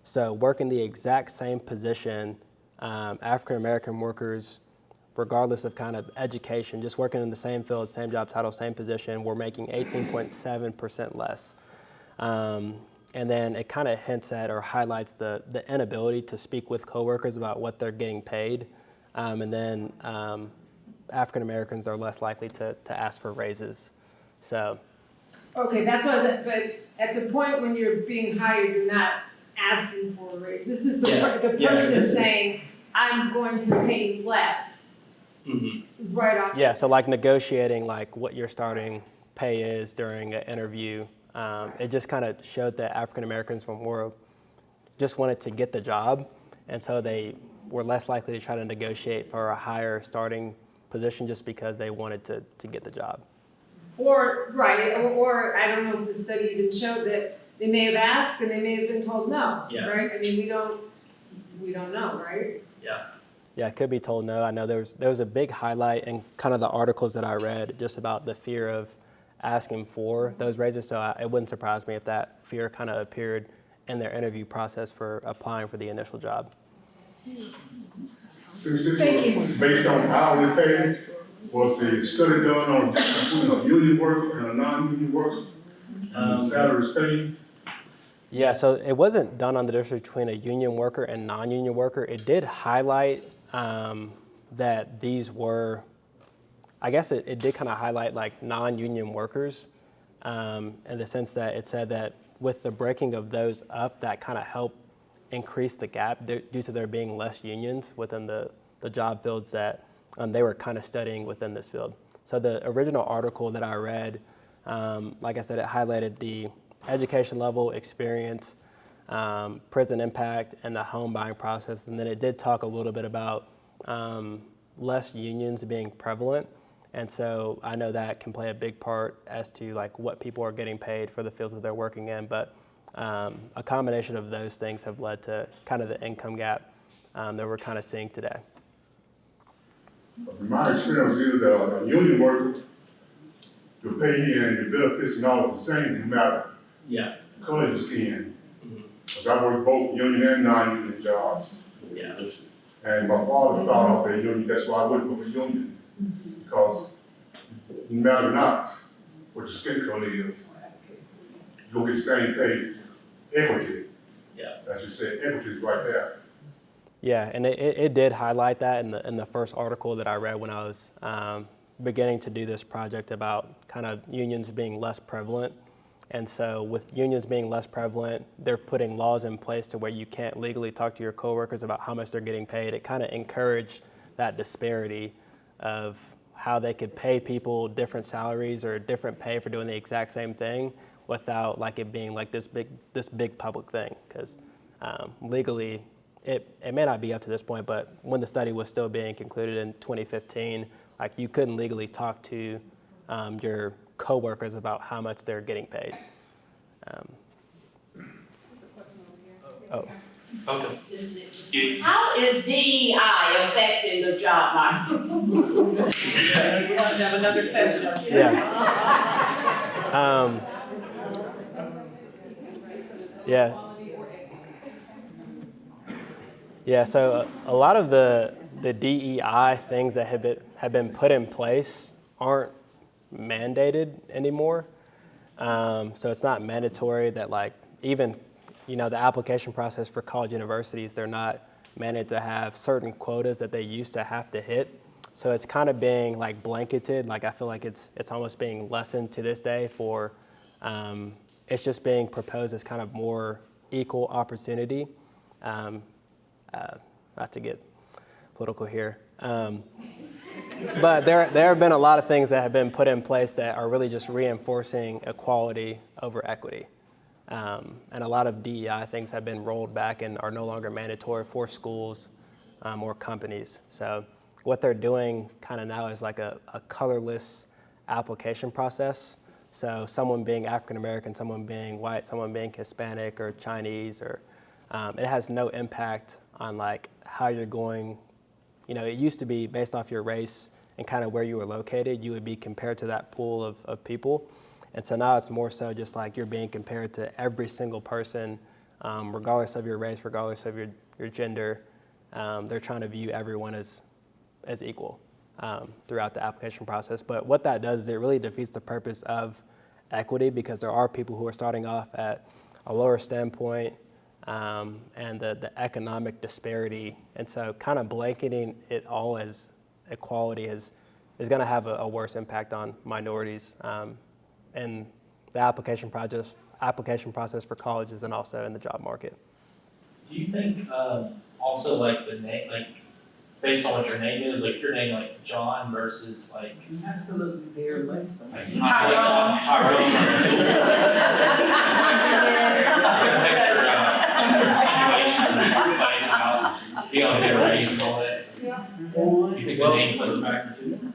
So working the exact same position, African American workers, regardless of kind of education, just working in the same field, same job title, same position, we're making 18.7% less. And then it kind of hints at or highlights the inability to speak with coworkers about what they're getting paid. And then African Americans are less likely to ask for raises. So. Okay, that's what I was at, but at the point when you're being hired, you're not asking for a raise. This is the person saying, I'm going to pay you less. Mm-hmm. Right off. Yeah, so like negotiating like what your starting pay is during an interview. It just kind of showed that African Americans were more just wanted to get the job, and so they were less likely to try to negotiate for a higher starting position just because they wanted to get the job. Or I don't know if the study even showed that they may have asked and they may have been told no. Yeah. Right? I mean, we don't know, right? Yeah. Yeah, it could be told no. I know there was a big highlight in kind of the articles that I read just about the fear of asking for those raises. So it wouldn't surprise me if that fear kind of appeared in their interview process for applying for the initial job. Thank you. Based on hourly pay, was a study done on between a union worker and a non-union worker and the salaries paid? Yeah, so it wasn't done on the difference between a union worker and non-union worker. It did highlight that these were, I guess it did kind of highlight like non-union workers in the sense that it said that with the breaking of those up, that kind of helped increase the gap due to there being less unions within the job fields that they were kind of studying within this field. So the original article that I read, like I said, it highlighted the education level, experience, prison impact, and the home buying process. And then it did talk a little bit about less unions being prevalent. And so I know that can play a big part as to like what people are getting paid for the fields that they're working in. But a combination of those things have led to kind of the income gap that we're kind of seeing today. In my experience is a union worker, the pay and the benefits and all is the same no matter the color of the skin. Because I work both union and non-union jobs. Yeah. And my father started off a union, that's why I went for a union. Because no matter not what your skin color is, you'll get the same pay. Equity. Yeah. As you said, equity is right there. Yeah, and it did highlight that in the first article that I read when I was beginning to do this project about kind of unions being less prevalent. And so with unions being less prevalent, they're putting laws in place to where you can't legally talk to your coworkers about how much they're getting paid. It kind of encouraged that disparity of how they could pay people different salaries or different pay for doing the exact same thing without like it being like this big public thing. Because legally, it may not be up to this point, but when the study was still being concluded in 2015, like you couldn't legally talk to your coworkers about how much they're getting paid. Okay. How is DEI affecting the job market? We'll have to have another session. Yeah. Yeah. Yeah, so a lot of the DEI things that have been put in place aren't mandated anymore. So it's not mandatory that like even, the application process for college universities, they're not mandated to have certain quotas that they used to have to hit. So it's kind of being like blanketed. Like I feel like it's almost being lessened to this day for, it's just being proposed as kind of more equal opportunity. Not to get political here. But there have been a lot of things that have been put in place that are really just reinforcing equality over equity. And a lot of DEI things have been rolled back and are no longer mandatory for schools or companies. So what they're doing kind of now is like a colorless application process. So someone being African American, someone being white, someone being Hispanic or Chinese, or it has no impact on like how you're going. It used to be based off your race and kind of where you were located, you would be compared to that pool of people. And so now it's more so just like you're being compared to every single person, regardless of your race, regardless of your gender. They're trying to view everyone as equal throughout the application process. But what that does is it really defeats the purpose of equity, because there are people who are starting off at a lower standpoint, and the economic disparity. And so kind of blanketing it all as equality is going to have a worse impact on minorities and the application process for colleges and also in the job market. Do you think also like the name, like based on what your name is, like your name like John versus like Absolutely, very much so. like Tyrone. Situation, and all that. You think the name plays a factor too?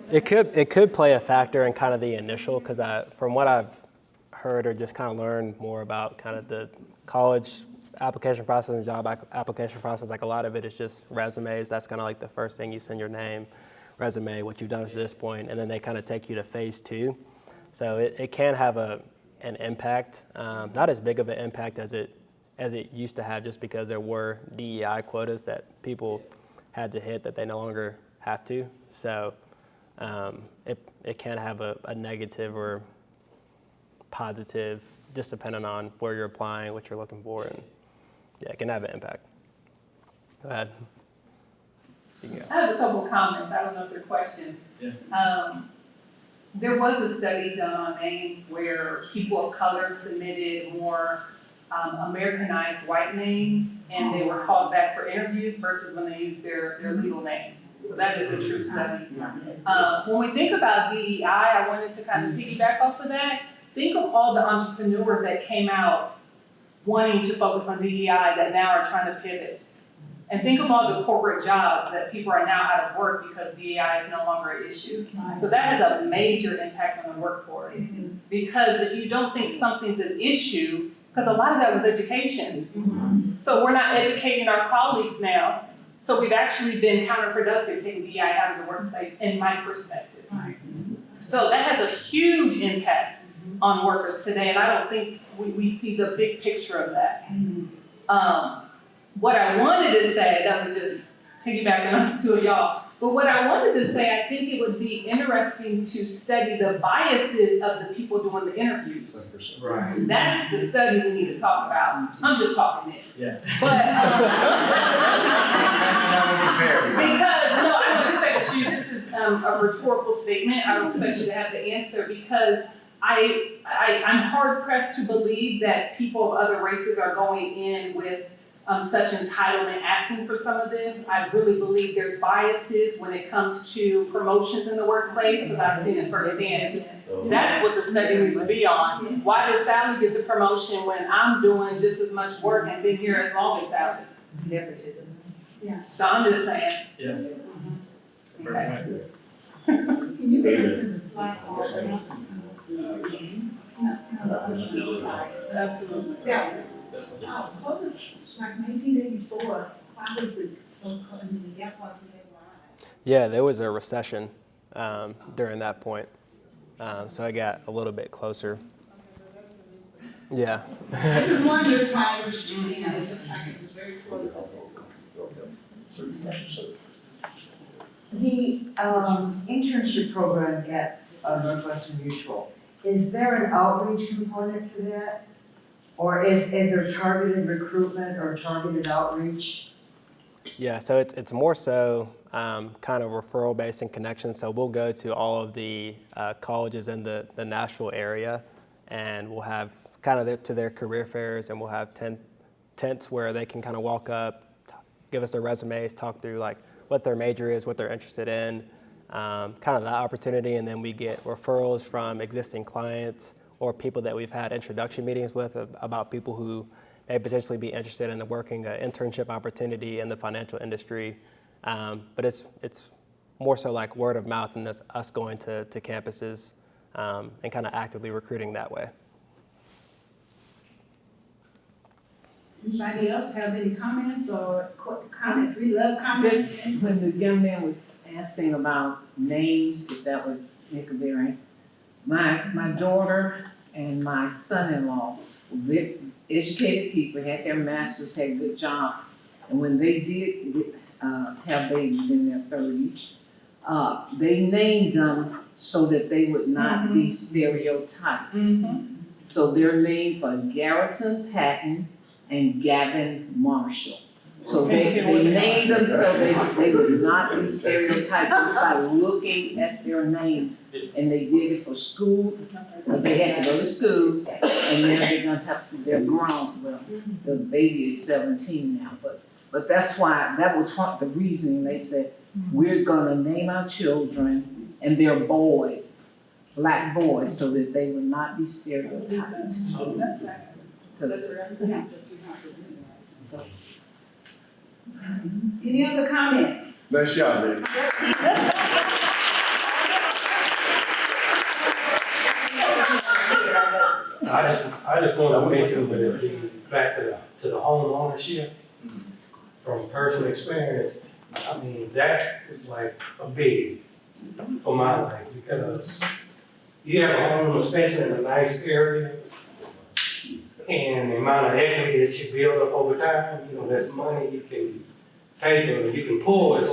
It could play a factor in kind of the initial, because from what I've heard or just kind of learned more about kind of the college application process and job application process, like a lot of it is just resumes. That's kind of like the first thing you send your name, resume, what you've done to this point, and then they kind of take you to phase 2. So it can have an impact, not as big of an impact as it used to have, just because there were DEI quotas that people had to hit that they no longer have to. So it can have a negative or positive, just depending on where you're applying, what you're looking for, and yeah, it can have an impact. Go ahead. You can go. I have a couple of comments. I don't know if they're questions. Yeah. There was a study done on names where people of color submitted more Americanized white names, and they were called back for interviews versus when they used their legal names. So that is a true study. When we think about DEI, I wanted to kind of piggyback off of that. Think of all the entrepreneurs that came out wanting to focus on DEI that now are trying to pivot. And think of all the corporate jobs that people are now out of work because DEI is no longer an issue. So that has a major impact on the workforce. Because if you don't think something's an issue, because a lot of that was education. So we're not educating our colleagues now. So we've actually been counterproductive taking DEI out of the workplace, in my perspective. So that has a huge impact on workers today, and I don't think we see the big picture of that. What I wanted to say, that was just piggybacking on the two of y'all, but what I wanted to say, I think it would be interesting to study the biases of the people doing the interviews. Right. That's the study we need to talk about. I'm just talking it. Yeah. But, because, no, I don't expect you, this is a rhetorical statement, I don't expect you to have the answer, because I'm hard pressed to believe that people of other races are going in with such entitlement asking for some of this. I really believe there's biases when it comes to promotions in the workplace, because I've seen it firsthand. That's what the study needs to be on. Why does Sally get the promotion when I'm doing just as much work and been here as long as Sally? Nepotism. So I'm just saying. Yeah. Okay. Can you go to the slide? Absolutely. Yeah. What was, like 1984, why was it so, I mean, the gap wasn't that wide? Yeah, there was a recession during that point, so I got a little bit closer. Yeah. I just wondered why it was, you know, it looks like it was very close. The internship program at Northwestern Mutual, is there an outreach component to that? Or is there targeted recruitment or targeted outreach? Yeah, so it's more so kind of referral-based and connection. So we'll go to all of the colleges in the Nashville area, and we'll have kind of to their career fairs, and we'll have tents where they can kind of walk up, give us their resumes, talk through like what their major is, what they're interested in, kind of that opportunity, and then we get referrals from existing clients or people that we've had introduction meetings with about people who may potentially be interested in working an internship opportunity in the financial industry. But it's more so like word of mouth and us going to campuses and kind of actively recruiting that way. Anybody else have any comments or comments? We love comments. Just when the young man was asking about names, if that would make a difference, my daughter and my son-in-law were educated people, had their masters, had good jobs, and when they did have babies in their 30s, they named them so that they would not be stereotyped. So their names are Garrison Patton and Gavin Marshall. So they named them so they would not be stereotyped just by looking at their names. And they did it for school, because they had to go to school, and now they're gonna have to, they're grown. Well, the baby is 17 now, but that's why, that was what the reasoning. They said, we're gonna name our children, and they're boys, black boys, so that they would not be stereotyped. So, Any other comments? Nice job, man. I just want to mention that back to the home ownership, from personal experience, I mean, that is like a big for my life, because you have a home, especially in a nice area, and the amount of equity that you build up over time, you know, that's money you can pay for, you can pull. It's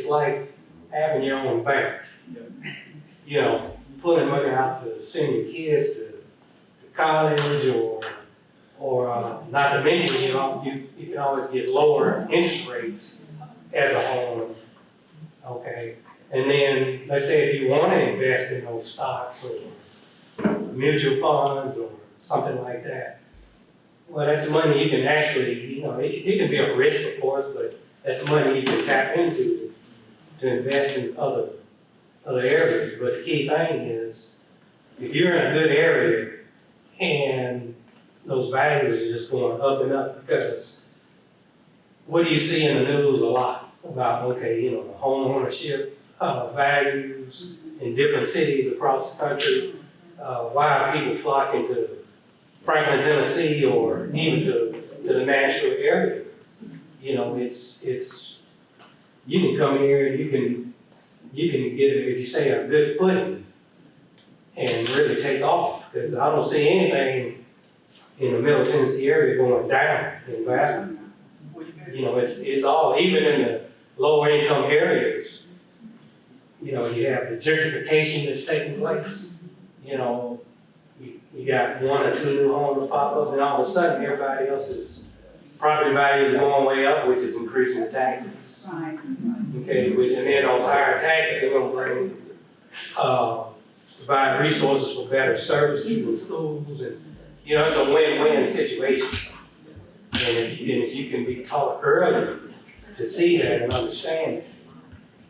like having your own bank. You know, pulling money out to send your kids to college, or not to mention, you know, you can always get lower interest rates as a home. Okay, and then let's say if you want to invest in those stocks or mutual funds or something like that. Well, that's money you can actually, you know, it can be a risk, of course, but that's money you can tap into to invest in other areas. But the key thing is, if you're in a good area and those values are just going up and up, because what do you see in the news a lot about, okay, you know, the home ownership values in different cities across the country, why are people flocking to Franklin, Tennessee, or even to the Nashville area? You know, it's you can come here and you can get, as you say, a good footing and really take off. Because I don't see anything in the Middle Tennessee area going down in value. You know, it's all, even in the lower income areas, you know, you have the gentrification that's taking place. You know, you got one or two new homes pop up, and all of a sudden everybody else's property values are going way up, which is increasing the taxes. Okay, and then those higher taxes are going to bring, provide resources for better services in schools, and you know, it's a win-win situation. if you can be taught early to see that and understand it.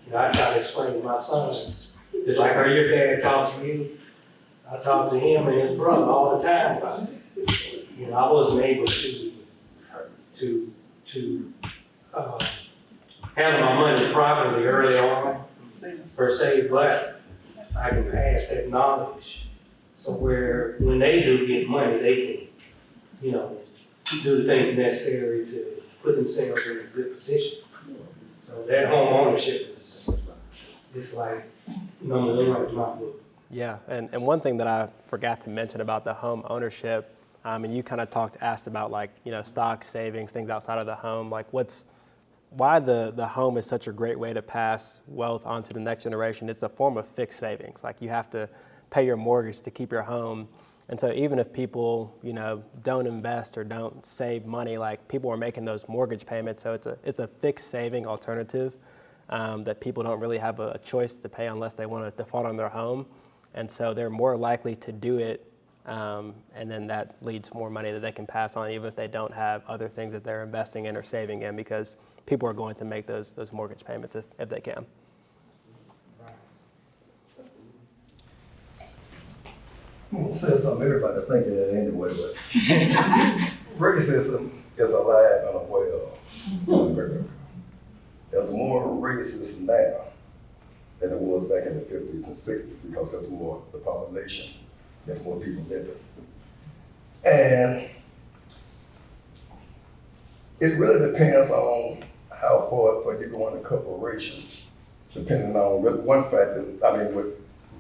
You know, I try to explain to my son, it's like how your dad talks to you. I talk to him and his brother all the time about it. You know, I wasn't able to handle my money properly early on, per se, but I can pass that knowledge. So where, when they do get money, they can, you know, do the things necessary to put themselves in a good position. So that home ownership is like number one in my book. Yeah, and one thing that I forgot to mention about the home ownership, and you kind of asked about like, you know, stocks, savings, things outside of the home, like why the home is such a great way to pass wealth on to the next generation. It's a form of fixed savings. Like you have to pay your mortgage to keep your home. And so even if people, you know, don't invest or don't save money, like people are making those mortgage payments. So it's a fixed saving alternative that people don't really have a choice to pay unless they want to default on their home. And so they're more likely to do it. And then that leads to more money that they can pass on even if they don't have other things that they're investing in or saving in, because people are going to make those mortgage payments if they can. I'm gonna say something everybody thinking it anyway, but racism is alive and well in America. There's more racism now than it was back in the 50s and 60s because of more the population. There's more people living. And it really depends on how far you go in the corporation, depending on one factor, what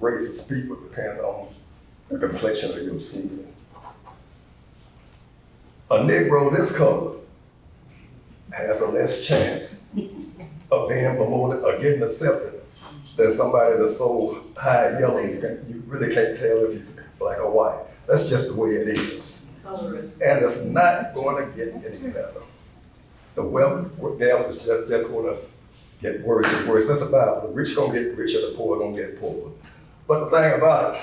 racist people depends on the complexion of your skin. A Negro this color has a less chance of being promoted or getting accepted than somebody that's so high yellow you really can't tell if he's black or white. That's just the way it is. And it's not going to get any better. The wealth gap is just going to get worse and worse. That's about the rich going to get richer, the poor going to get poorer. But the thing about it,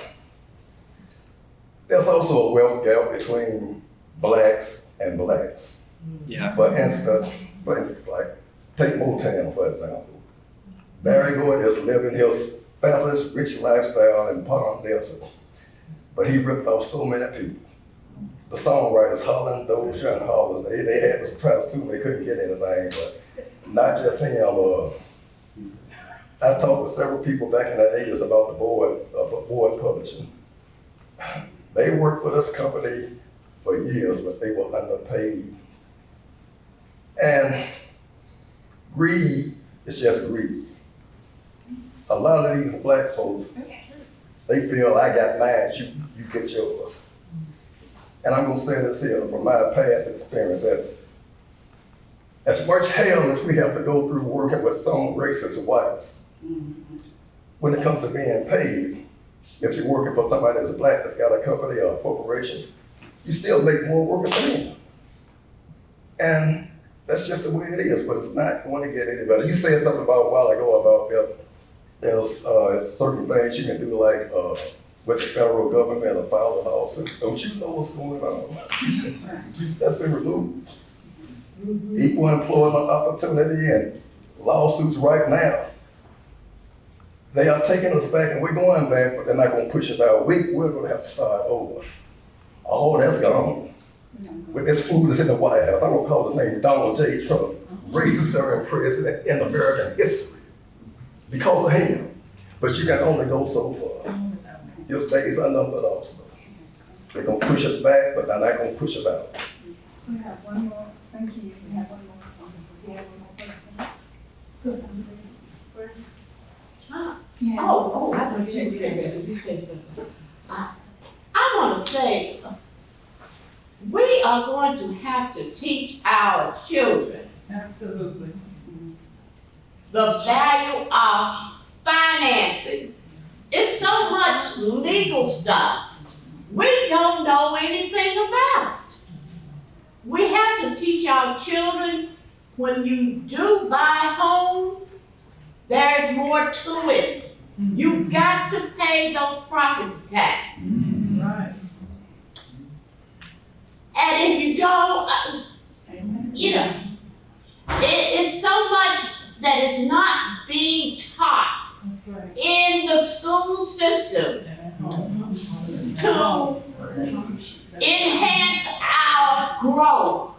there's also a wealth gap between blacks and blacks. Yeah. For instance, like take Motown for example. Barry Gordy is living his fabulous rich lifestyle in Palm Desert, but he ripped off so many people. The songwriters hollering, those young hollers, they had the surprise too, they couldn't get anything, but not just him. I talked to several people back in the 80s about the board publishing. They worked for this company for years, but they were underpaid. And greed is just greed. A lot of these black folks, they feel I got mine, you get yours. And I'm gonna say this here from my past experience, as much hell as we have to go through working with some racist whites, when it comes to being paid, if you're working for somebody that's black that's got a company or a corporation, you still make more working for them. And that's just the way it is, but it's not going to get any better. You said something about a while ago about there's certain things you can do like with the federal government or file a lawsuit. Don't you know what's going on? That's been removed. Equal employment opportunity and lawsuits right now. They are taking us back and we're going back, but they're not going to push us out. We're going to have to start over. Oh, that's gone. With this fool that's in the White House, I'm going to call his name Donald J. Trump, racist during president in American history because of him. But you can only go so far. Your days are numbered also. They're going to push us back, but they're not going to push us out. We have one more, thank you, we have one more, question. So something first. Yeah. Oh, I thought you were going to say something. I want to say, we are going to have to teach our children Absolutely. the value of financing. It's so much legal stuff we don't know anything about. We have to teach our children when you do buy homes, there's more to it. You got to pay those property taxes. Right. And if you don't, you know, it is so much that is not being taught in the school system to enhance our growth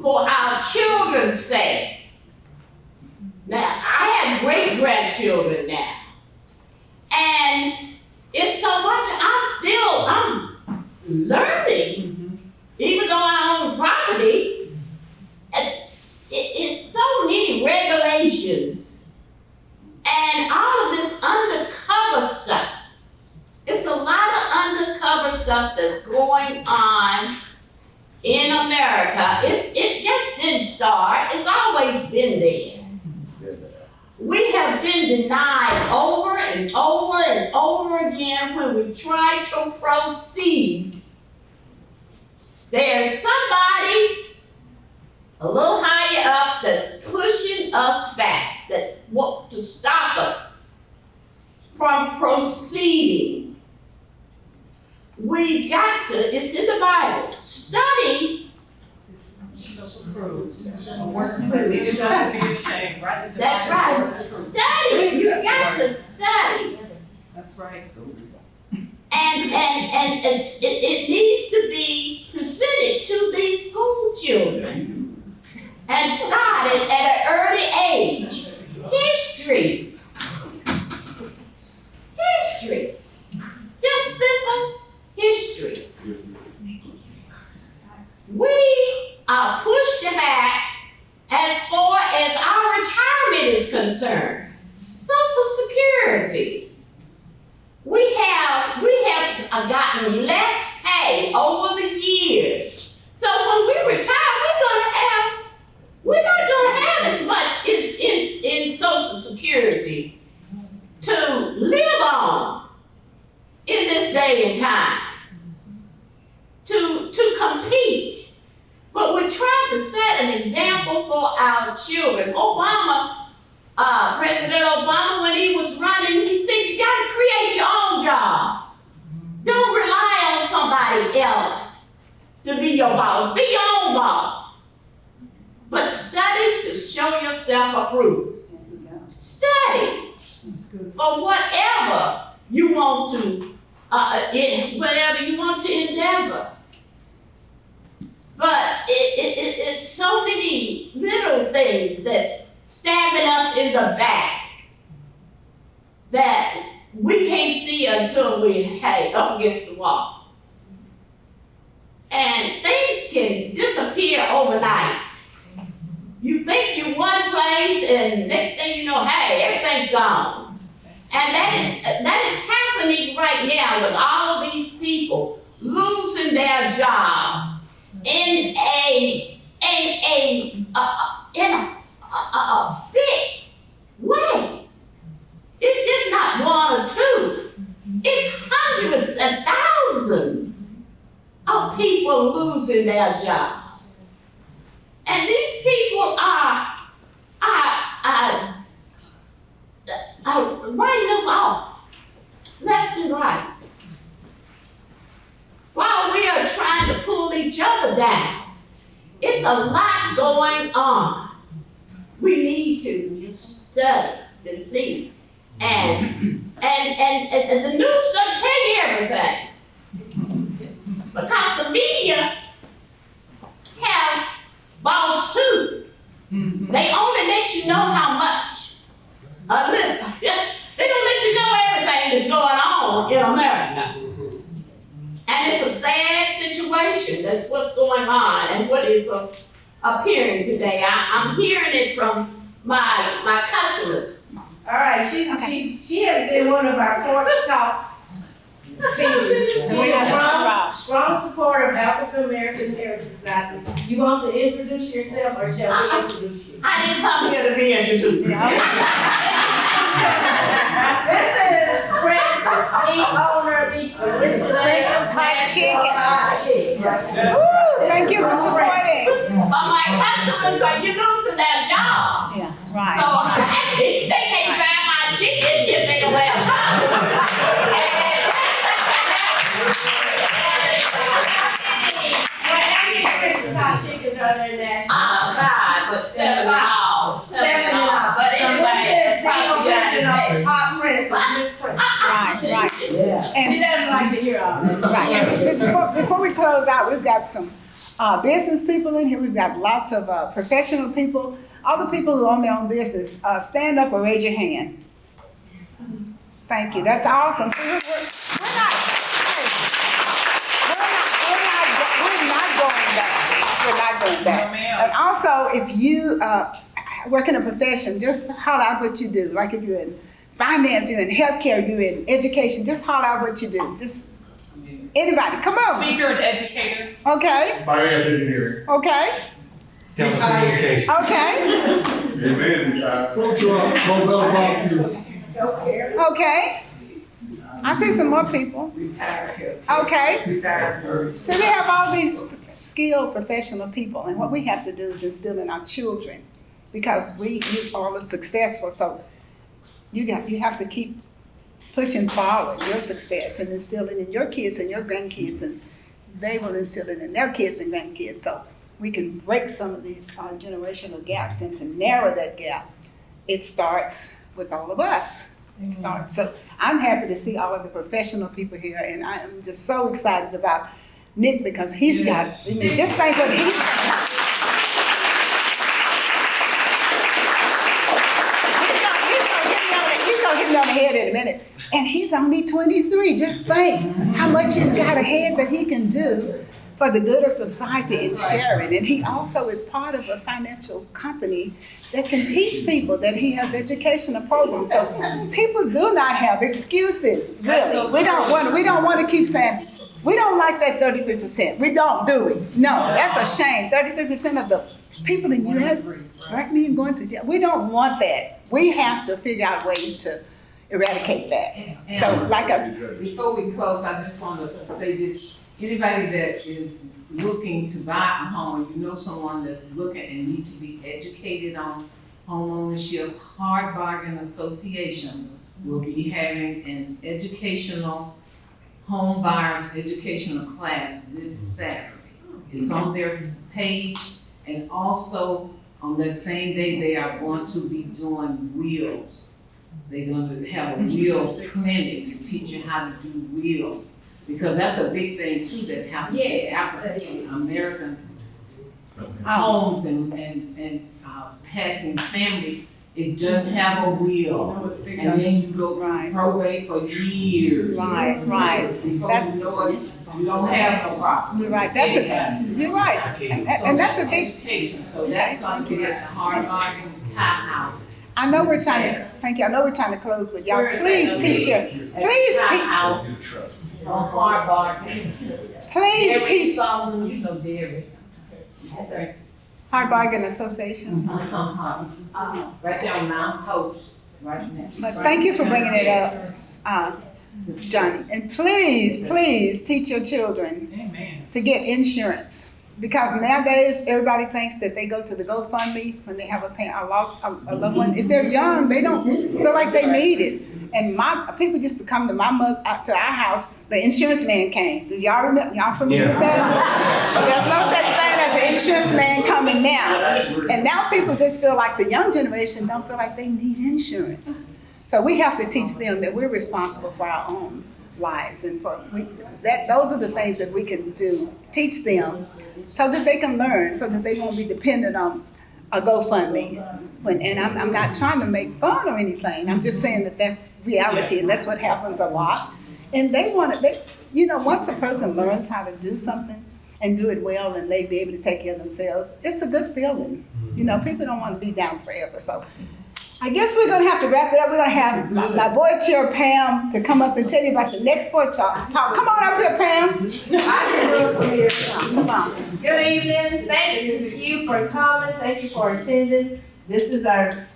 for our children's sake. Now, I have great-grandchildren now, and it's so much I'm learning, even though I own property, it's so many regulations and all of this undercover stuff. It's a lot of undercover stuff that's going on in America. It just didn't start. It's always been there. We have been denied over and over and over again when we try to proceed. There's somebody a little higher up that's pushing us back, that's what to stop us from proceeding. We've got to, it's in the Bible, study. That's right. Study. You got to study. That's right. And it needs to be presented to these school children and started at an early age. History. History. Just simple history. We are pushed back as far as our retirement is concerned. Social Security. We have gotten less pay over the years. So when we retire, we're not gonna have as much in Social Security to live on in this day and time. To compete. But we're trying to set an example for our children. President Obama, when he was running, he said, you gotta create your own jobs. Don't rely on somebody else to be your boss. Be your own boss. But studies to show yourself approved. Study for whatever you want to, whatever you want to endeavor. But it's so many little things that's stabbing us in the back that we can't see until we're up against the wall. And things can disappear overnight. You think you're one place and next thing you know, hey, everything's gone. And that is happening right now with all of these people losing their jobs in a big way. It's just not one or two. It's hundreds and thousands of people losing their jobs. And these people are writing us off, left and right. While we are trying to pull each other down, it's a lot going on. We need to study to see. And the news doesn't tell you everything. Because the media have balls too. They only let you know how much. They don't let you know everything that's going on in America. And it's a sad situation. That's what's going on and what is appearing today. I'm hearing it from my customers. All right, she has been one of our Porch Talk figures. She's a strong supporter of African American Heritage Society. You want to introduce yourself or shall we introduce you? I didn't come here to be introduced. This is Princess, the owner of the original Princess Hot Chicken. Woo, thank you for supporting. But my customers are losing their job. Yeah, right. So they can't buy my chicken if they don't have a job. imagine our pop princess, Miss Princess. Right, right. Yeah. She doesn't like to hear all that. Right, and before we close out, we've got some business people in here, we've got lots of professional people. All the people who own their own business, stand up or raise your hand. Thank you, that's awesome. See, we're not going back. We're not going back. And also, if you work in a profession, just holler out what you do. Like if you're in finance, you're in healthcare, you're in education, just holler out what you do. Just anybody, come on. Speaker and educator. Okay, Finance engineering. okay, Telecommunications. okay, Amen. Food truck, mobile barbecue. okay. I see some more people. Okay. So we have all these skilled professional people, and what we have to do is instill in our children, because you all are successful. So you have to keep pushing forward your success and instill it in your kids and your grandkids, and they will instill it in their kids and grandkids. So we can break some of these generational gaps, and to narrow that gap, it starts with all of us. It starts. So I'm happy to see all of the professional people here, and I am just so excited about Nick, because he's got, I mean, just think what he's gonna hit me on the head in a minute. And he's only 23. Just think how much he's got ahead that he can do for the good of society and sharing. And he also is part of a financial company that can teach people, that he has educational programs. So people do not have excuses, really. We don't want to keep saying, we don't like that 33%. We don't, do we? No, that's a shame. 33% of the people in the U.S. aren't even going to jail. We don't want that. We have to figure out ways to eradicate that. So before we close, I just want to say this. Anybody that is looking to buy a home, or you know someone that's looking and need to be educated on home ownership, Hard Bargain Association will be having an educational home buyers educational class this Saturday. It's on their page, and also on that same day they are going to be doing wheels. They're going to have a wheels clinic to teach you how to do wheels. Because that's a big thing too that happens in African American homes and passing family. It doesn't have a will, and then you go probate for years. Right. Before you know it, you don't have no property. You're right. You're right. And that's a big education. So that's going to be at the Hard Bargain Tie House. I know we're trying to, thank you. I know we're trying to close, but y'all please teach House. On Hard Bargain. Please teach. Solomon, you know Derry. Hard Bargain Association. Right there on Mount Post, right next. But thank you for bringing it up, Johnny. And please teach your children to get insurance. Because nowadays, everybody thinks that they go to the GoFundMe when they have a loved one. If they're young, they don't feel like they need it. And people used to come to to our house. The insurance man came. Do y'all remember? Y'all familiar with that? But there's no such thing as the insurance man coming now. And now people just feel like the young generation don't feel like they need insurance. So we have to teach them that we're responsible for our own lives, and those are the things that we can do. Teach them so that they can learn, so that they won't be dependent on a GoFundMe. And I'm not trying to make fun or anything. I'm just saying that that's reality, and that's what happens a lot. And once a person learns how to do something and do it well, and they be able to take care of themselves, it's a good feeling. People don't want to be down forever. So I guess we're going to have to wrap it up. We're going to have my board chair, Pam, to come up and tell you about the next Porch talk. Come on up here, Pam. I can do it from here. Come on. Good evening. Thank you for coming. Thank you for attending. This is our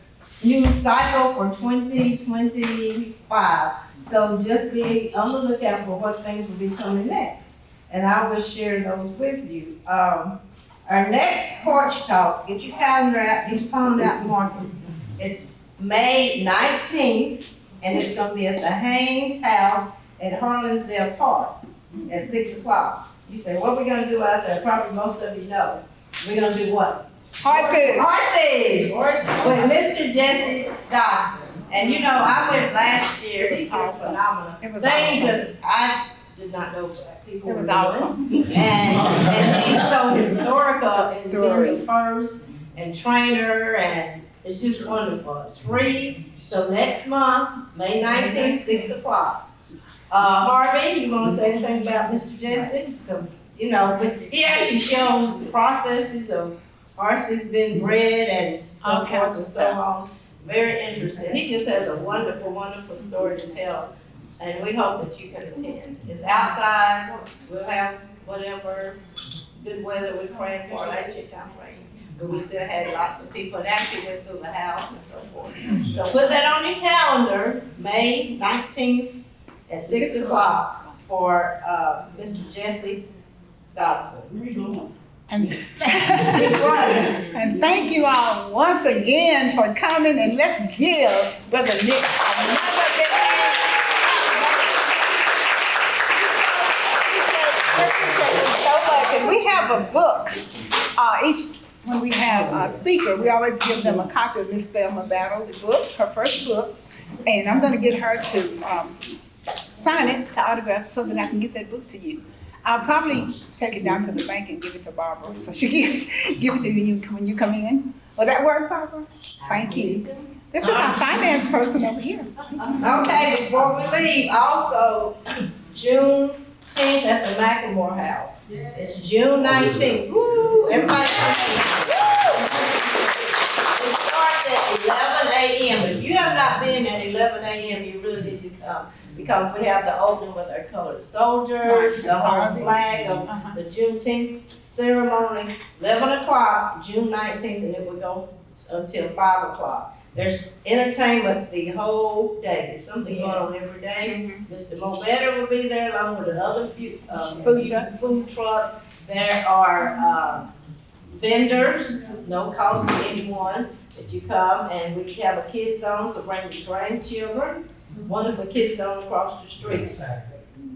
new cycle for 2025. So just be on the lookout for what things will be coming next. And I will share those with you. Our next Porch Talk, get your calendar out, get your phone out and mark it. It's May 19th, and it's going to be at the Haynes House at Harlansdale Park at 6 o'clock. You say, what are we going to do out there? Probably most of you know. We're going to do what? Horses. With Mr. Jesse Dodson. And you know, I went last year, It was it was awesome. phenomenal. It was Things awesome. that I did not know black people It were was doing. awesome. And he's so historical and Story. being the first and trainer, and it's just wonderful. It's free. So next month, May 19th, 6 o'clock. Harvey, you wanna say anything about Mr. Jesse? Cause, you know, but he actually shows the processes of horses being bred and All so kinds forth of and so stuff. on. Very interesting. He just has a wonderful, wonderful story to tell. And we hope that you can attend. It's outside, we'll have whatever good weather we're praying for. Last year kind of rain, but we still had lots of people and actually went through the house and so forth. So put that on your calendar, May 19th at 6 o'clock for Mr. Jesse Dodson. And, and thank you all once again for coming, and let's give Brother Nick another big hand. Appreciate it so much. And we have a book. When we have a speaker, we always give them a copy of Miss Thelma Battle's book, her first book. And I'm going to get her to sign it, to autograph, so that I can get that book to you. I'll probably take it down to the bank and give it to Barbara, so she can give it to you when you come in. Will that work, Barbara? Thank you. This is our finance person over here. Okay, before we leave, also, June 10th at the McLemore House. It's June 19th. Woo! Everybody come in. It starts at 11 a.m. If you have not been at 11 a.m., you really need to come, because we have the opening with our colored soldiers, the whole flag of the Juneteenth ceremony, 11 o'clock, June 19th, and it will go until 5 o'clock. There's entertainment the whole day. There's something going on every day. Mr. Mobetta will be there along with another few food trucks. There are vendors, no cost to anyone, that you come, and we have a kids zone, so bring your grandchildren. Wonderful kids zone across the street.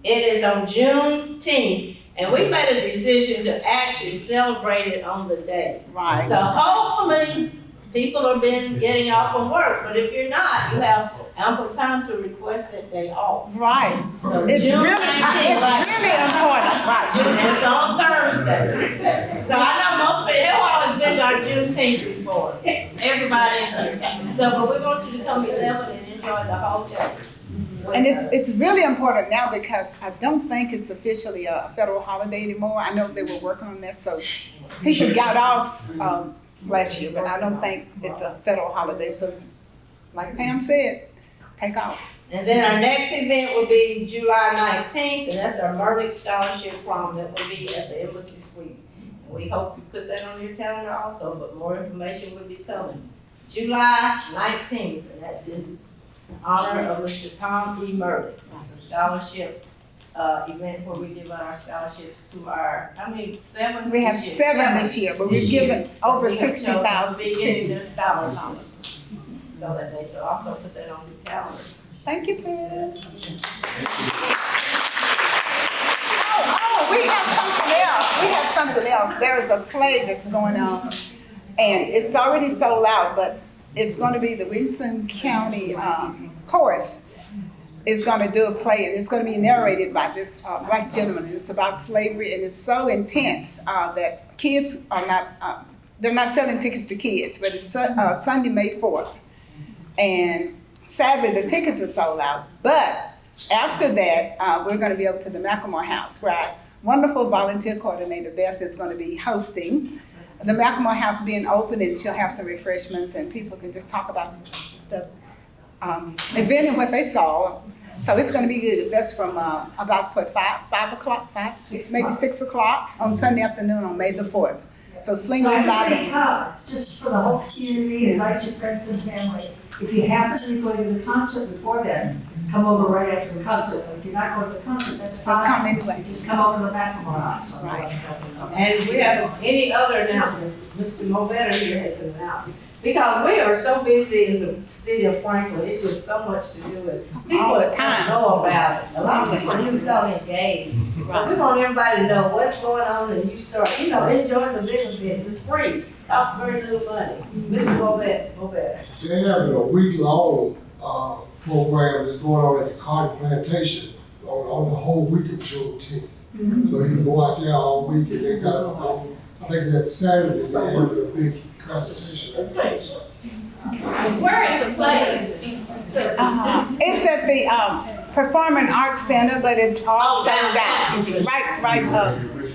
It is on Juneteenth, and we made a decision to actually celebrate it on the day. Right. So hopefully, people have been getting off from work, but if you're not, you have ample time to request that day off. Right. So It's June really 19th, like- important. Right. It's on Thursday. So I know most people, they've always been to our Juneteenth before. Everybody in here. So, but we want you to come 11 and enjoy the whole day. And it's really important now, because I don't think it's officially a federal holiday anymore. I know they were working on that, so people got off last year, but I don't think it's a federal holiday. So like Pam said, take off. And then our next event will be July 19th, and that's our Mernick Scholarship Prom that will be at the Embassy Suites. And we hope you put that on your calendar also, but more information will be coming. July 19th, and that's in honor of Mr. Tom E. Mernick. It's the scholarship event where we give out our scholarships to our, how many, 7? We have 7 this year, but we've given over So we have chosen to be getting their $60,000. So that they, so also put that on your calendar. Thank you, Pam. Oh, we have something else. We have something else. There is a play that's going on, and it's already sold out, but it's going to be the Williamson County Chorus is going to do a play, and it's going to be narrated by this black gentleman. And it's about slavery, and it's so intense that kids are not, they're not selling tickets to kids, but it's Sunday, May 4th. And sadly, the tickets are sold out. But after that, we're going to be over to the McLemore House, where our wonderful volunteer coordinator, Beth, is going to be hosting. The McLemore House being open, and she'll have some refreshments, and people can just talk about the event and what they saw. So it's going to be good. That's from about, what, 5 o'clock, maybe 6 o'clock on Sunday afternoon on May the 4th. So swing on by. It's just for the whole community, invite your friends and family. If you happen to be going to the concert before then, come over right after the concert. But if you're not going to the concert, that's fine. Just come anyway. Just come over to the McLemore House. Right. And we have any other announcements, Mr. Mobetta here has announced. Because we are so busy in the city of Franklin, it's just so much to do with. All the time. People don't know about it. A lot of people just don't engage. So we want everybody to know what's going on, and you start, enjoying the benefits. It's free. Costs very little money. Mr. Mobetta. They're having a week-long program that's going on at the cotton plantation on the whole week of June 10th. So you can go out there all week and they got, I think that's Saturday, they have a big presentation. Where is the play? It's at the Performing Arts Center, but it's all sold out.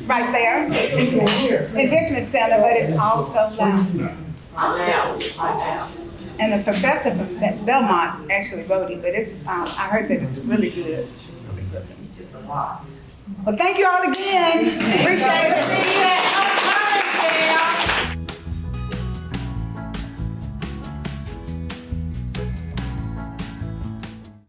Right there in Richmond Center, but it's all sold out. And the professor from Belmont actually wrote it, but it's I heard that it's really good. It's really good. Well, thank you all again. Appreciate it.